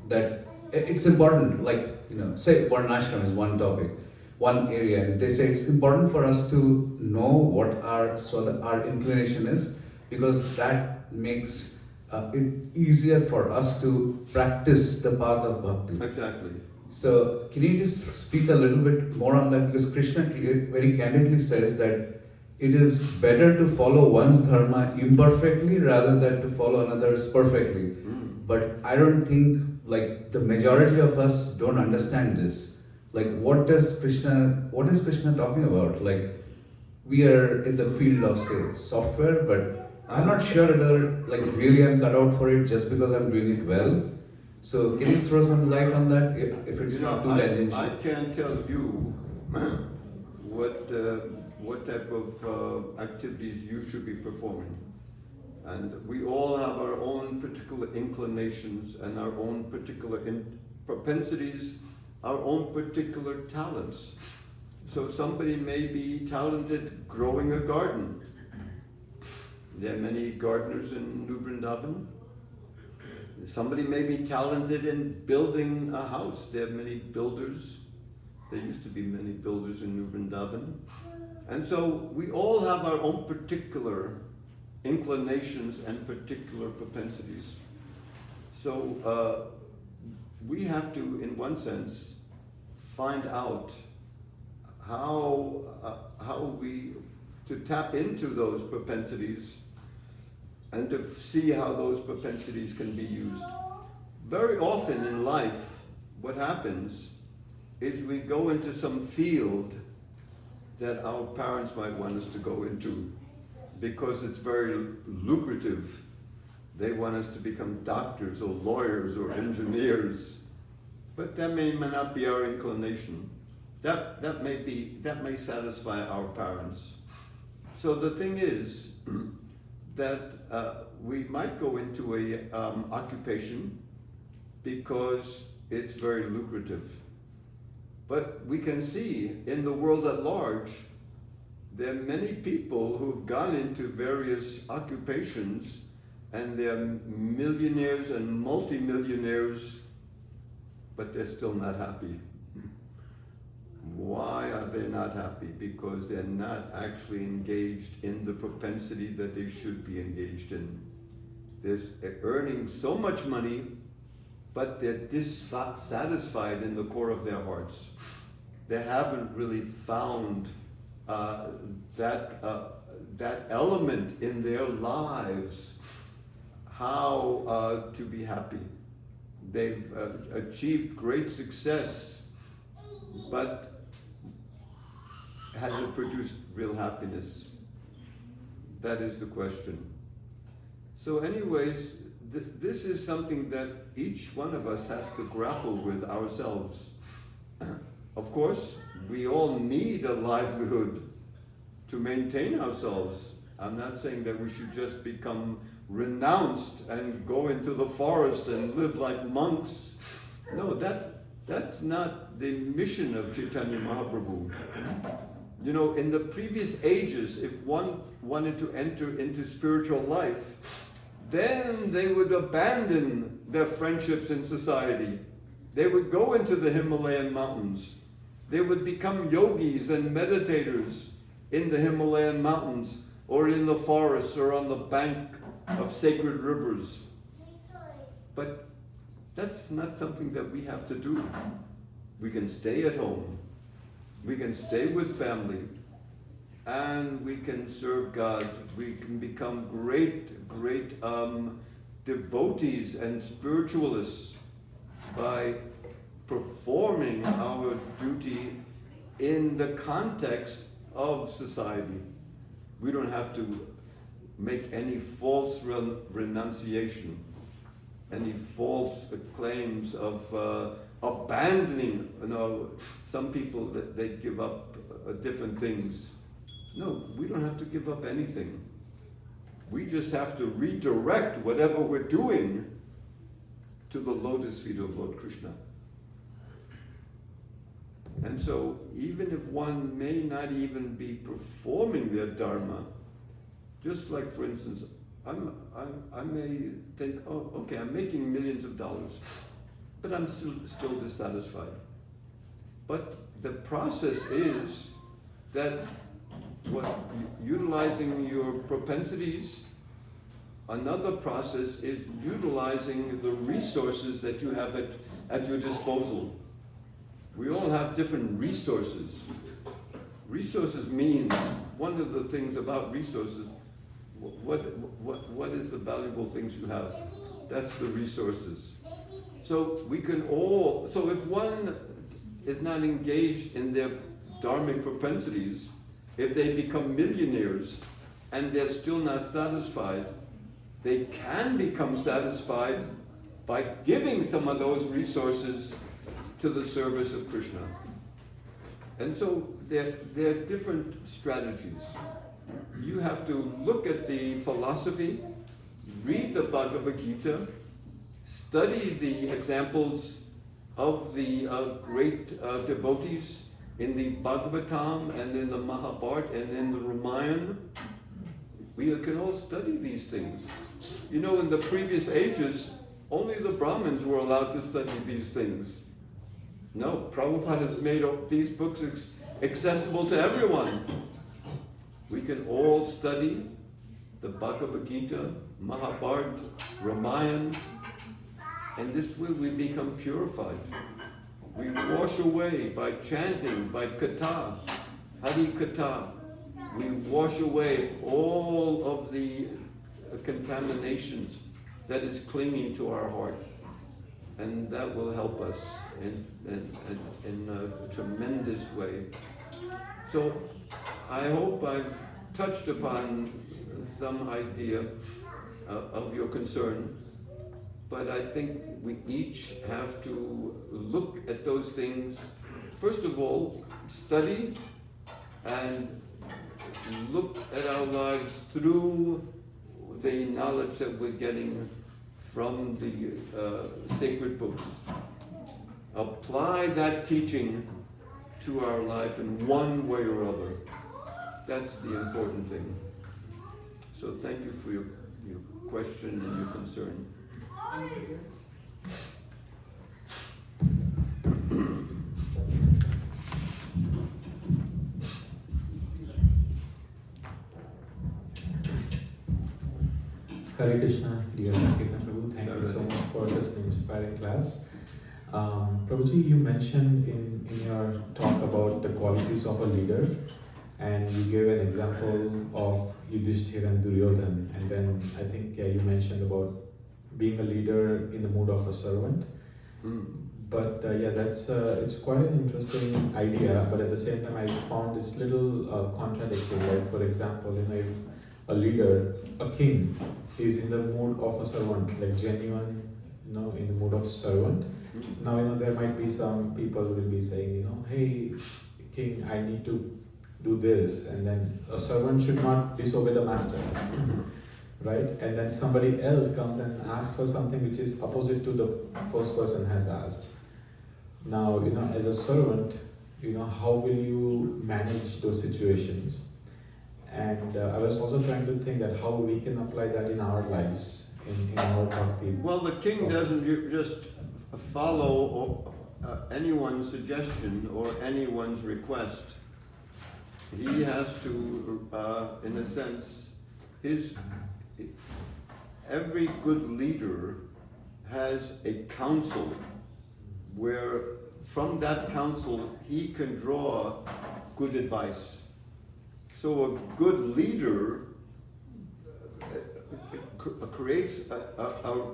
that it's important, like, say Varnashram is one topic, one area, and they say it's important for us to know what our inclination is, because that makes it easier for us to practice the path of bhakti. Exactly. So can you just speak a little bit more on that? Because Krishna very candidly says that it is better to follow one's dharma imperfectly rather than to follow another's perfectly. But I don't think, like, the majority of us don't understand this. Like, what is Krishna talking about? Like, we are in the field of, say, software, but I'm not sure whether, like, really I'm cut out for it just because I'm doing it well. So can you throw some light on that, if it's not too tangential? I can't tell you what type of activities you should be performing. And we all have our own particular inclinations and our own particular propensities, our own particular talents. So somebody may be talented growing a garden. There are many gardeners in New Vrindavan. Somebody may be talented in building a house. There are many builders. There used to be many builders in New Vrindavan. And so we all have our own particular inclinations and particular propensities. So we have to, in one sense, find out how we to tap into those propensities and to see how those propensities can be used. Very often in life, what happens is we go into some field that our parents might want us to go into because it's very lucrative. They want us to become doctors or lawyers or engineers, but that may not be our inclination. That may satisfy our parents. So the thing is that we might go into a occupation because it's very lucrative. But we can see in the world at large, there are many people who've gone into various occupations and they're millionaires and multimillionaires, but they're still not happy. Why are they not happy? Because they're not actually engaged in the propensity that they should be engaged in. They're earning so much money, but they're dissatisfied in the core of their hearts. They haven't really found that element in their lives, how to be happy. They've achieved great success, but has it produced real happiness? That is the question. So anyways, this is something that each one of us has to grapple with ourselves. Of course, we all need a livelihood to maintain ourselves. I'm not saying that we should just become renounced and go into the forest and live like monks. No, that's not the mission of Chaitanya Mahaprabhu. You know, in the previous ages, if one wanted to enter into spiritual life, then they would abandon their friendships in society. They would go into the Himalayan mountains. They would become yogis and meditators in the Himalayan mountains or in the forests or on the bank of sacred rivers. But that's not something that we have to do. We can stay at home. We can stay with family. And we can serve God. We can become great devotees and spiritualists by performing our duty in the context of society. We don't have to make any false renunciation, any false claims of abandoning. You know, some people that they give up different things. No, we don't have to give up anything. We just have to redirect whatever we're doing to the lotus feet of Lord Krishna. And so, even if one may not even be performing their dharma, just like, for instance, I may think, oh, okay, I'm making millions of dollars, but I'm still dissatisfied. But the process is that utilizing your propensities, another process is utilizing the resources that you have at your disposal. We all have different resources. Resources means, one of the things about resources, what is the valuable things you have? That's the resources. So we can all, so if one is not engaged in their dharmic propensities, if they become millionaires and they're still not satisfied, they can become satisfied by giving some of those resources to the service of Krishna. And so there are different strategies. You have to look at the philosophy, read the Bhagavad Gita, study the examples of the great devotees in the Bhagavatam and in the Mahabharat and in the Ramayana. We can all study these things. You know, in the previous ages, only the Brahmins were allowed to study these things. No, Prabhupada has made these books accessible to everyone. We can all study the Bhagavad Gita, Mahabharata, Ramayana, and this way we become purified. We wash away by chanting, by katha, Hari Katha. We wash away all of the contaminations that is clinging to our heart. And that will help us in a tremendous way. So I hope I've touched upon some idea of your concern, but I think we each have to look at those things. First of all, study and look at our lives through the knowledge that we're getting from the sacred books. Apply that teaching to our life in one way or other. That's the important thing. So thank you for your question and your concern. Hare Krishna, dear Sankirtana Prabhu, thank you so much for such an inspiring class. Prabhuji, you mentioned in your talk about the qualities of a leader, and you gave an example of Yudhishthira and Duryodhan, and then I think you mentioned about being a leader in the mood of a servant. But that's it's quite an interesting idea, but at the same time I found it's little contradictory. Like for example, if a leader, a king, is in the mood of a servant, like genuine, in the mood of servant. Now, there might be some people will be saying, hey, king, I need to do this, and then a servant should not disobey the master, right? And then somebody else comes and asks for something which is opposite to the first person has asked. Now, as a servant, how will you manage those situations? And I was also trying to think that how we can apply that in our lives, in our bhakti. Well, the king doesn't just follow anyone's suggestion or anyone's request. He has to, in a sense, every good leader has a council where from that council he can draw good advice. So a good leader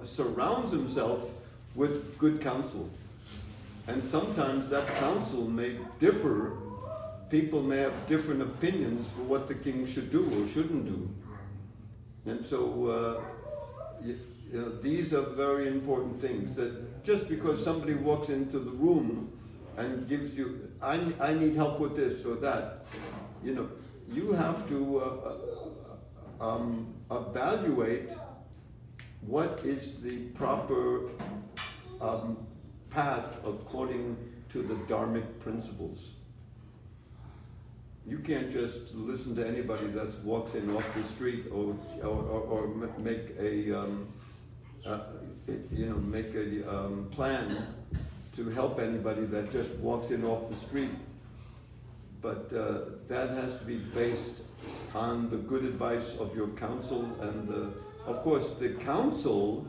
surrounds himself with good counsel. And sometimes that counsel may differ. People may have different opinions for what the king should do or shouldn't do. And so these are very important things, that just because somebody walks into the room and gives you, I need help with this or that, you have to evaluate what is the proper path according to the dharmic principles. You can't just listen to anybody that walks in off the street or make a plan to help anybody that just walks in off the street. But that has to be based on the good advice of your counsel, and of course the council,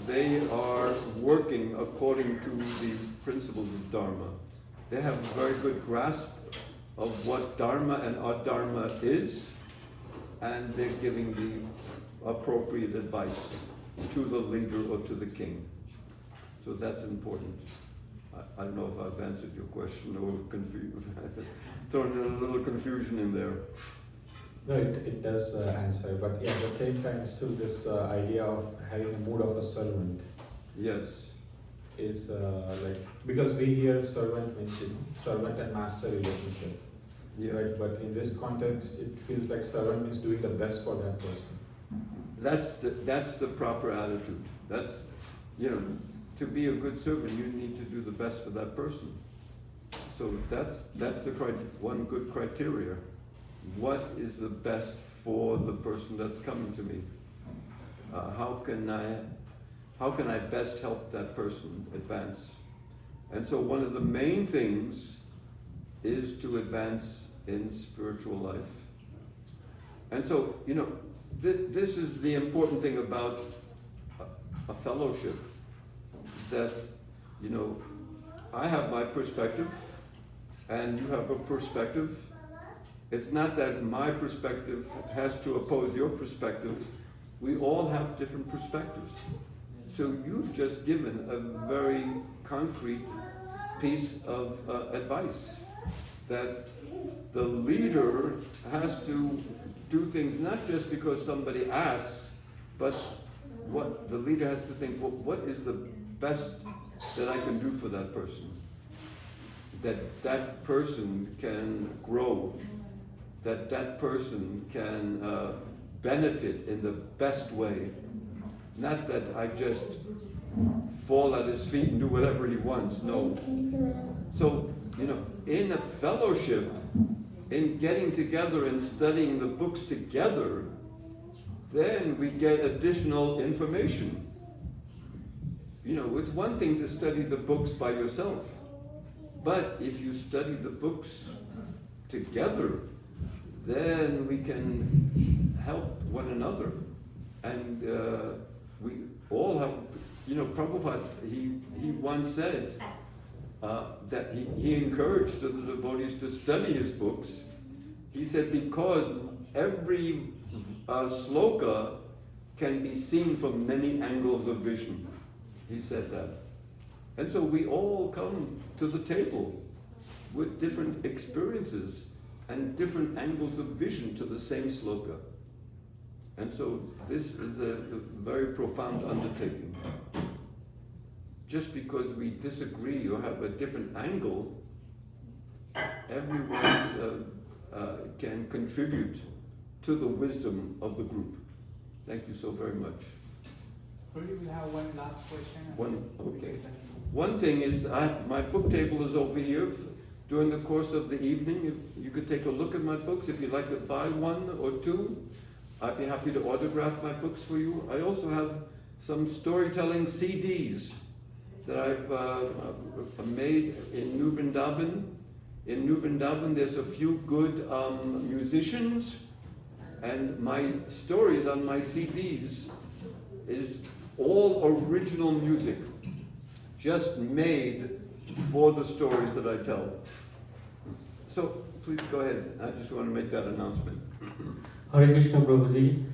they are working according to the principles of Dharma. They have a very good grasp of what Dharma and Adharma is, and they're giving the appropriate advice to the leader or to the king. So that's important. I don't know if I've answered your question or thrown in a little confusion in there. No, it does answer, but at the same time, still this idea of having a mood of a servant. Yes. Is because we hear servant mentioned, servant and master relationship. Yeah. Right, but in this context, it feels like servant means doing the best for that person. That's the proper attitude. That's, to be a good servant, you need to do the best for that person. So that's one good criteria. What is the best for the person that's coming to me? How can I best help that person advance? And so one of the main things is to advance in spiritual life. And so, this is the important thing about a fellowship, that, I have my perspective and you have a perspective. It's not that my perspective has to oppose your perspective. We all have different perspectives. So you've just given a very concrete piece of advice, that the leader has to do things not just because somebody asks, but what the leader has to think, well, what is the best that I can do for that person? That person can grow, that person can benefit in the best way. Not that I just fall at his feet and do whatever he wants, no. So, in a fellowship, in getting together and studying the books together, then we get additional information. It's one thing to study the books by yourself, but if you study the books together, then we can help one another. And we all have, Prabhupada, he once said that he encouraged the devotees to study his books. He said, because every sloka can be seen from many angles of vision. He said that. And so we all come to the table with different experiences and different angles of vision to the same sloka. And so this is a very profound undertaking. Just because we disagree or have a different angle, everyone can contribute to the wisdom of the group. Thank you so very much. Probably we'll have one last question. Okay. One thing is, my book table is over here. During the course of the evening, you could take a look at my books. If you'd like to buy one or two, I'd be happy to autograph my books for you. I also have some storytelling CDs that I've made in New Vrindavan. In New Vrindavan, there's a few good musicians, and my stories on my CDs is all original music, just made for the stories that I tell. So please go ahead. I just want to make that announcement. Hare Krishna Prabhuji.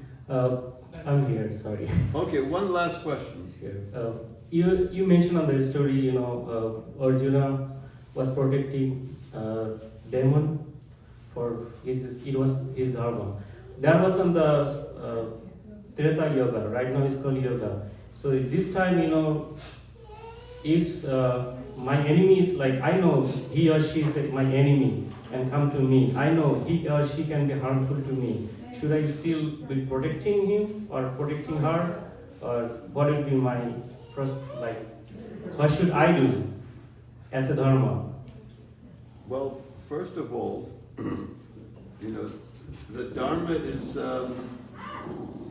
I'm here, sorry. Okay, one last question. Sure. You mentioned on the story, Arjuna was protecting demon for it was his dharma. That was on the Treta Yoga. Right now it's called yoga. So this time, if my enemy is like, I know he or she is my enemy and come to me. I know he or she can be harmful to me. Should I still be protecting him or protecting her? Or what will be my first, what should I do as a dharma? Well, first of all, the dharma is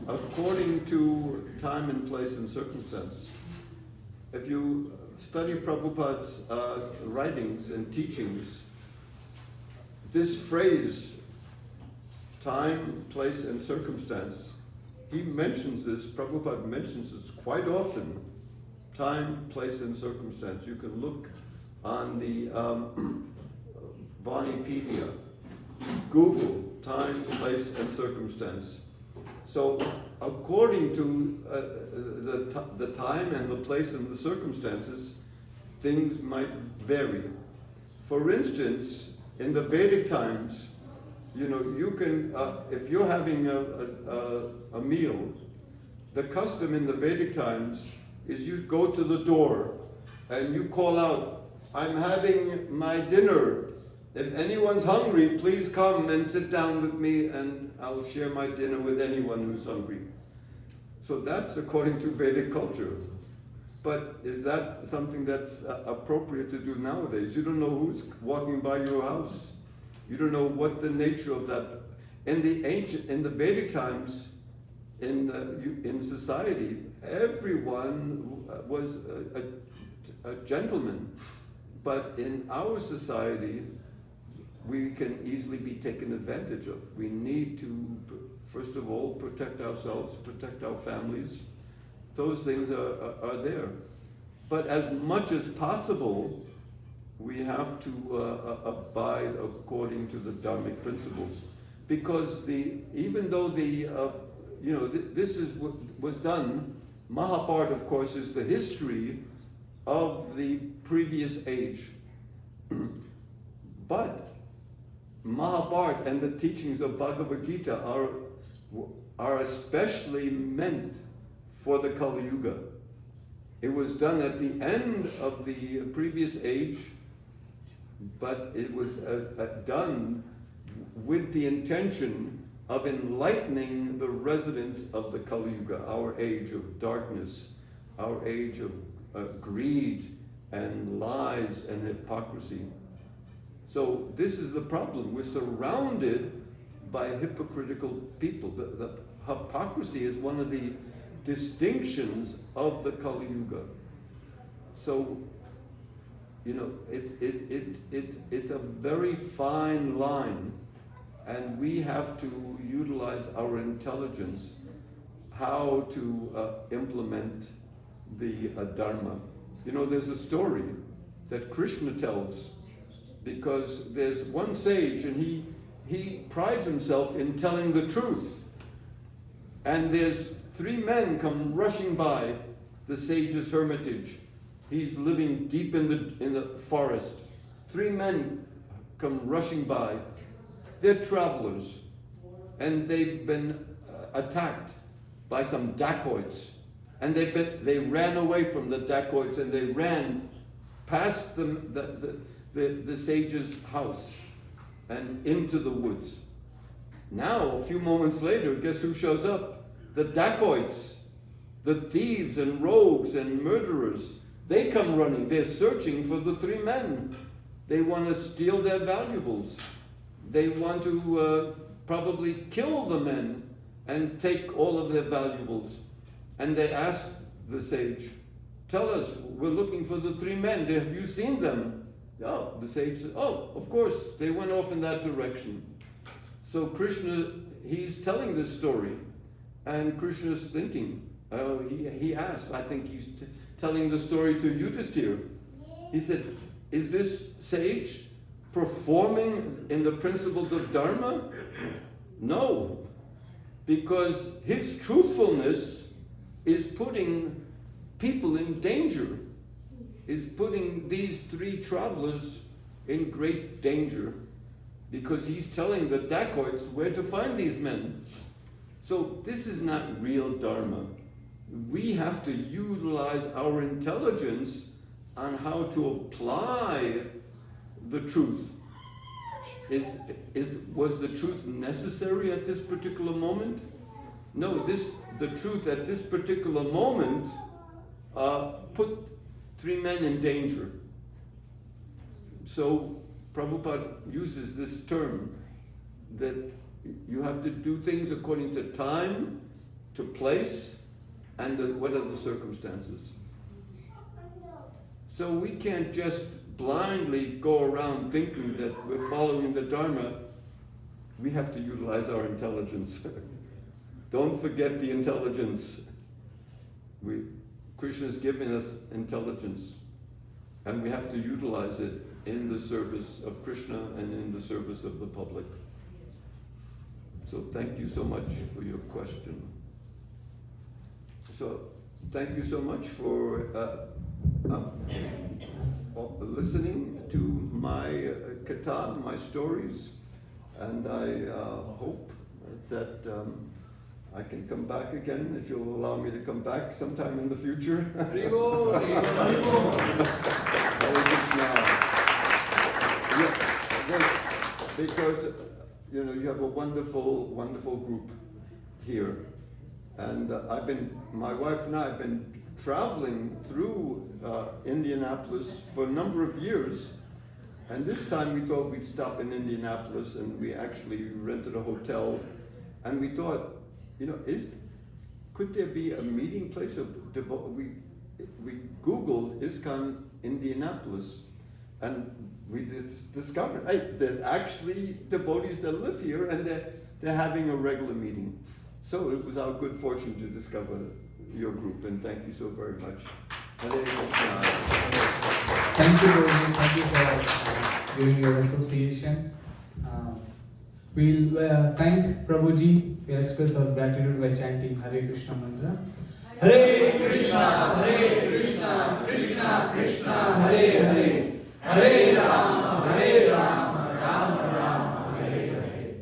according to time and place and circumstance. If you study Prabhupada's writings and teachings, this phrase, time, place, and circumstance, he mentions this, Prabhupada mentions this quite often. Time, place, and circumstance. You can look on the Vanipedia, Google, time, place, and circumstance. So according to the time and the place and the circumstances, things might vary. For instance, in the Vedic times, you can, if you're having a meal, the custom in the Vedic times is you go to the door and you call out, I'm having my dinner. If anyone's hungry, please come and sit down with me and I'll share my dinner with anyone who's hungry. So that's according to Vedic culture. But is that something that's appropriate to do nowadays? You don't know who's walking by your house. You don't know what the nature of that. In the Vedic times, in society, everyone was a gentleman. But in our society, we can easily be taken advantage of. We need to, first of all, protect ourselves, protect our families. Those things are there. But as much as possible, we have to abide according to the Dharmic principles. Because even though this is what was done, Mahabharat, of course, is the history of the previous age. But Mahabharat and the teachings of Bhagavad Gita are especially meant for the Kali Yuga. It was done at the end of the previous age, but it was done with the intention of enlightening the residents of the Kali Yuga, our age of darkness, our age of greed and lies and hypocrisy. So this is the problem. We're surrounded by hypocritical people. The hypocrisy is one of the distinctions of the Kali Yuga. So, it's a very fine line, and we have to utilize our intelligence how to implement the Dharma. There's a story that Krishna tells, because there's one sage and he prides himself in telling the truth. And there's 3 men come rushing by the sage's hermitage. He's living deep in the forest. 3 men come rushing by. They're travelers, and they've been attacked by some dacoits. And they ran away from the dacoits, and they ran past the sage's house and into the woods. Now, a few moments later, guess who shows up? The dacoits, the thieves and rogues and murderers. They come running. They're searching for the 3 men. They want to steal their valuables. They want to probably kill the men and take all of their valuables. And they ask the sage, "Tell us, we're looking for the 3 men. Have you seen them?" Oh, the sage said, "Oh, of course, they went off in that direction." So Krishna, he's telling this story, and Krishna's thinking, he asked, I think he's telling the story to Yudhishthira. He said, "Is this sage performing in the principles of Dharma?" No, because his truthfulness is putting people in danger, is putting these 3 travelers in great danger, because he's telling the dacoits where to find these men. So this is not real Dharma. We have to utilize our intelligence on how to apply the truth. Was the truth necessary at this particular moment? No, the truth at this particular moment put 3 men in danger. So Prabhupada uses this term, that you have to do things according to time, to place, and what are the circumstances. So we can't just blindly go around thinking that we're following the Dharma. We have to utilize our intelligence. Don't forget the intelligence. Krishna has given us intelligence, and we have to utilize it in the service of Krishna and in the service of the public. So thank you so much for your question. So thank you so much for listening to my katha, my stories, and I hope that I can come back again, if you'll allow me to come back sometime in the future. Because you have a wonderful, wonderful group here, and my wife and I have been traveling through Indianapolis for a number of years. And this time we thought we'd stop in Indianapolis, and we actually rented a hotel. And we thought, you know, could there be a meeting place of we Googled ISKCON Indianapolis, and we discovered, hey, there's actually devotees that live here, and they're having a regular meeting. So it was our good fortune to discover your group, and thank you so very much. Hare Krishna. Thank you, Rohini. Thank you for giving your association. We'll thank Prabhuji. We'll express our gratitude by chanting Hare Krishna mantra. Hare Krishna, Krishna Krishna, Hare Hare, Hare Rama, Rama, Hare Hare.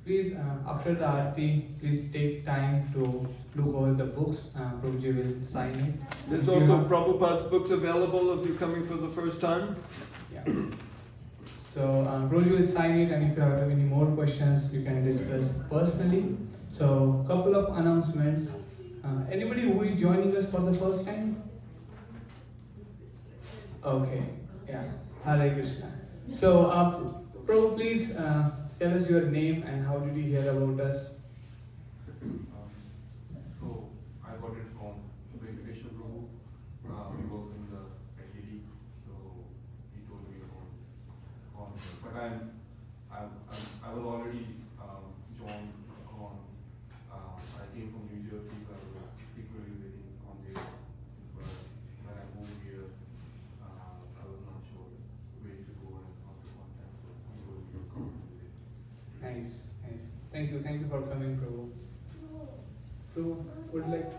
Please, after the Aarti, please take time to look over the books. Prabhuji will sign it. There's also Prabhupada's books available if you're coming for the first time. Yeah. So Prabhuji will sign it, and if you have any more questions, you can discuss personally. So, couple of announcements. Anybody who is joining us for the first time? Okay, yeah. Hare Krishna. So, Prabhu, please tell us your name and how did you hear about us? So I got it from Venkateshwar Prabhu. We work in the IIT, so he told me about ISKCON. But I was already joined ISKCON. I came from New Jersey, so I was secretly waiting on this. But when I moved here, I was not sure where to go and how to contact. So he told me to come with it. Nice, nice. Thank you for coming, Prabhu. Prabhu, would you like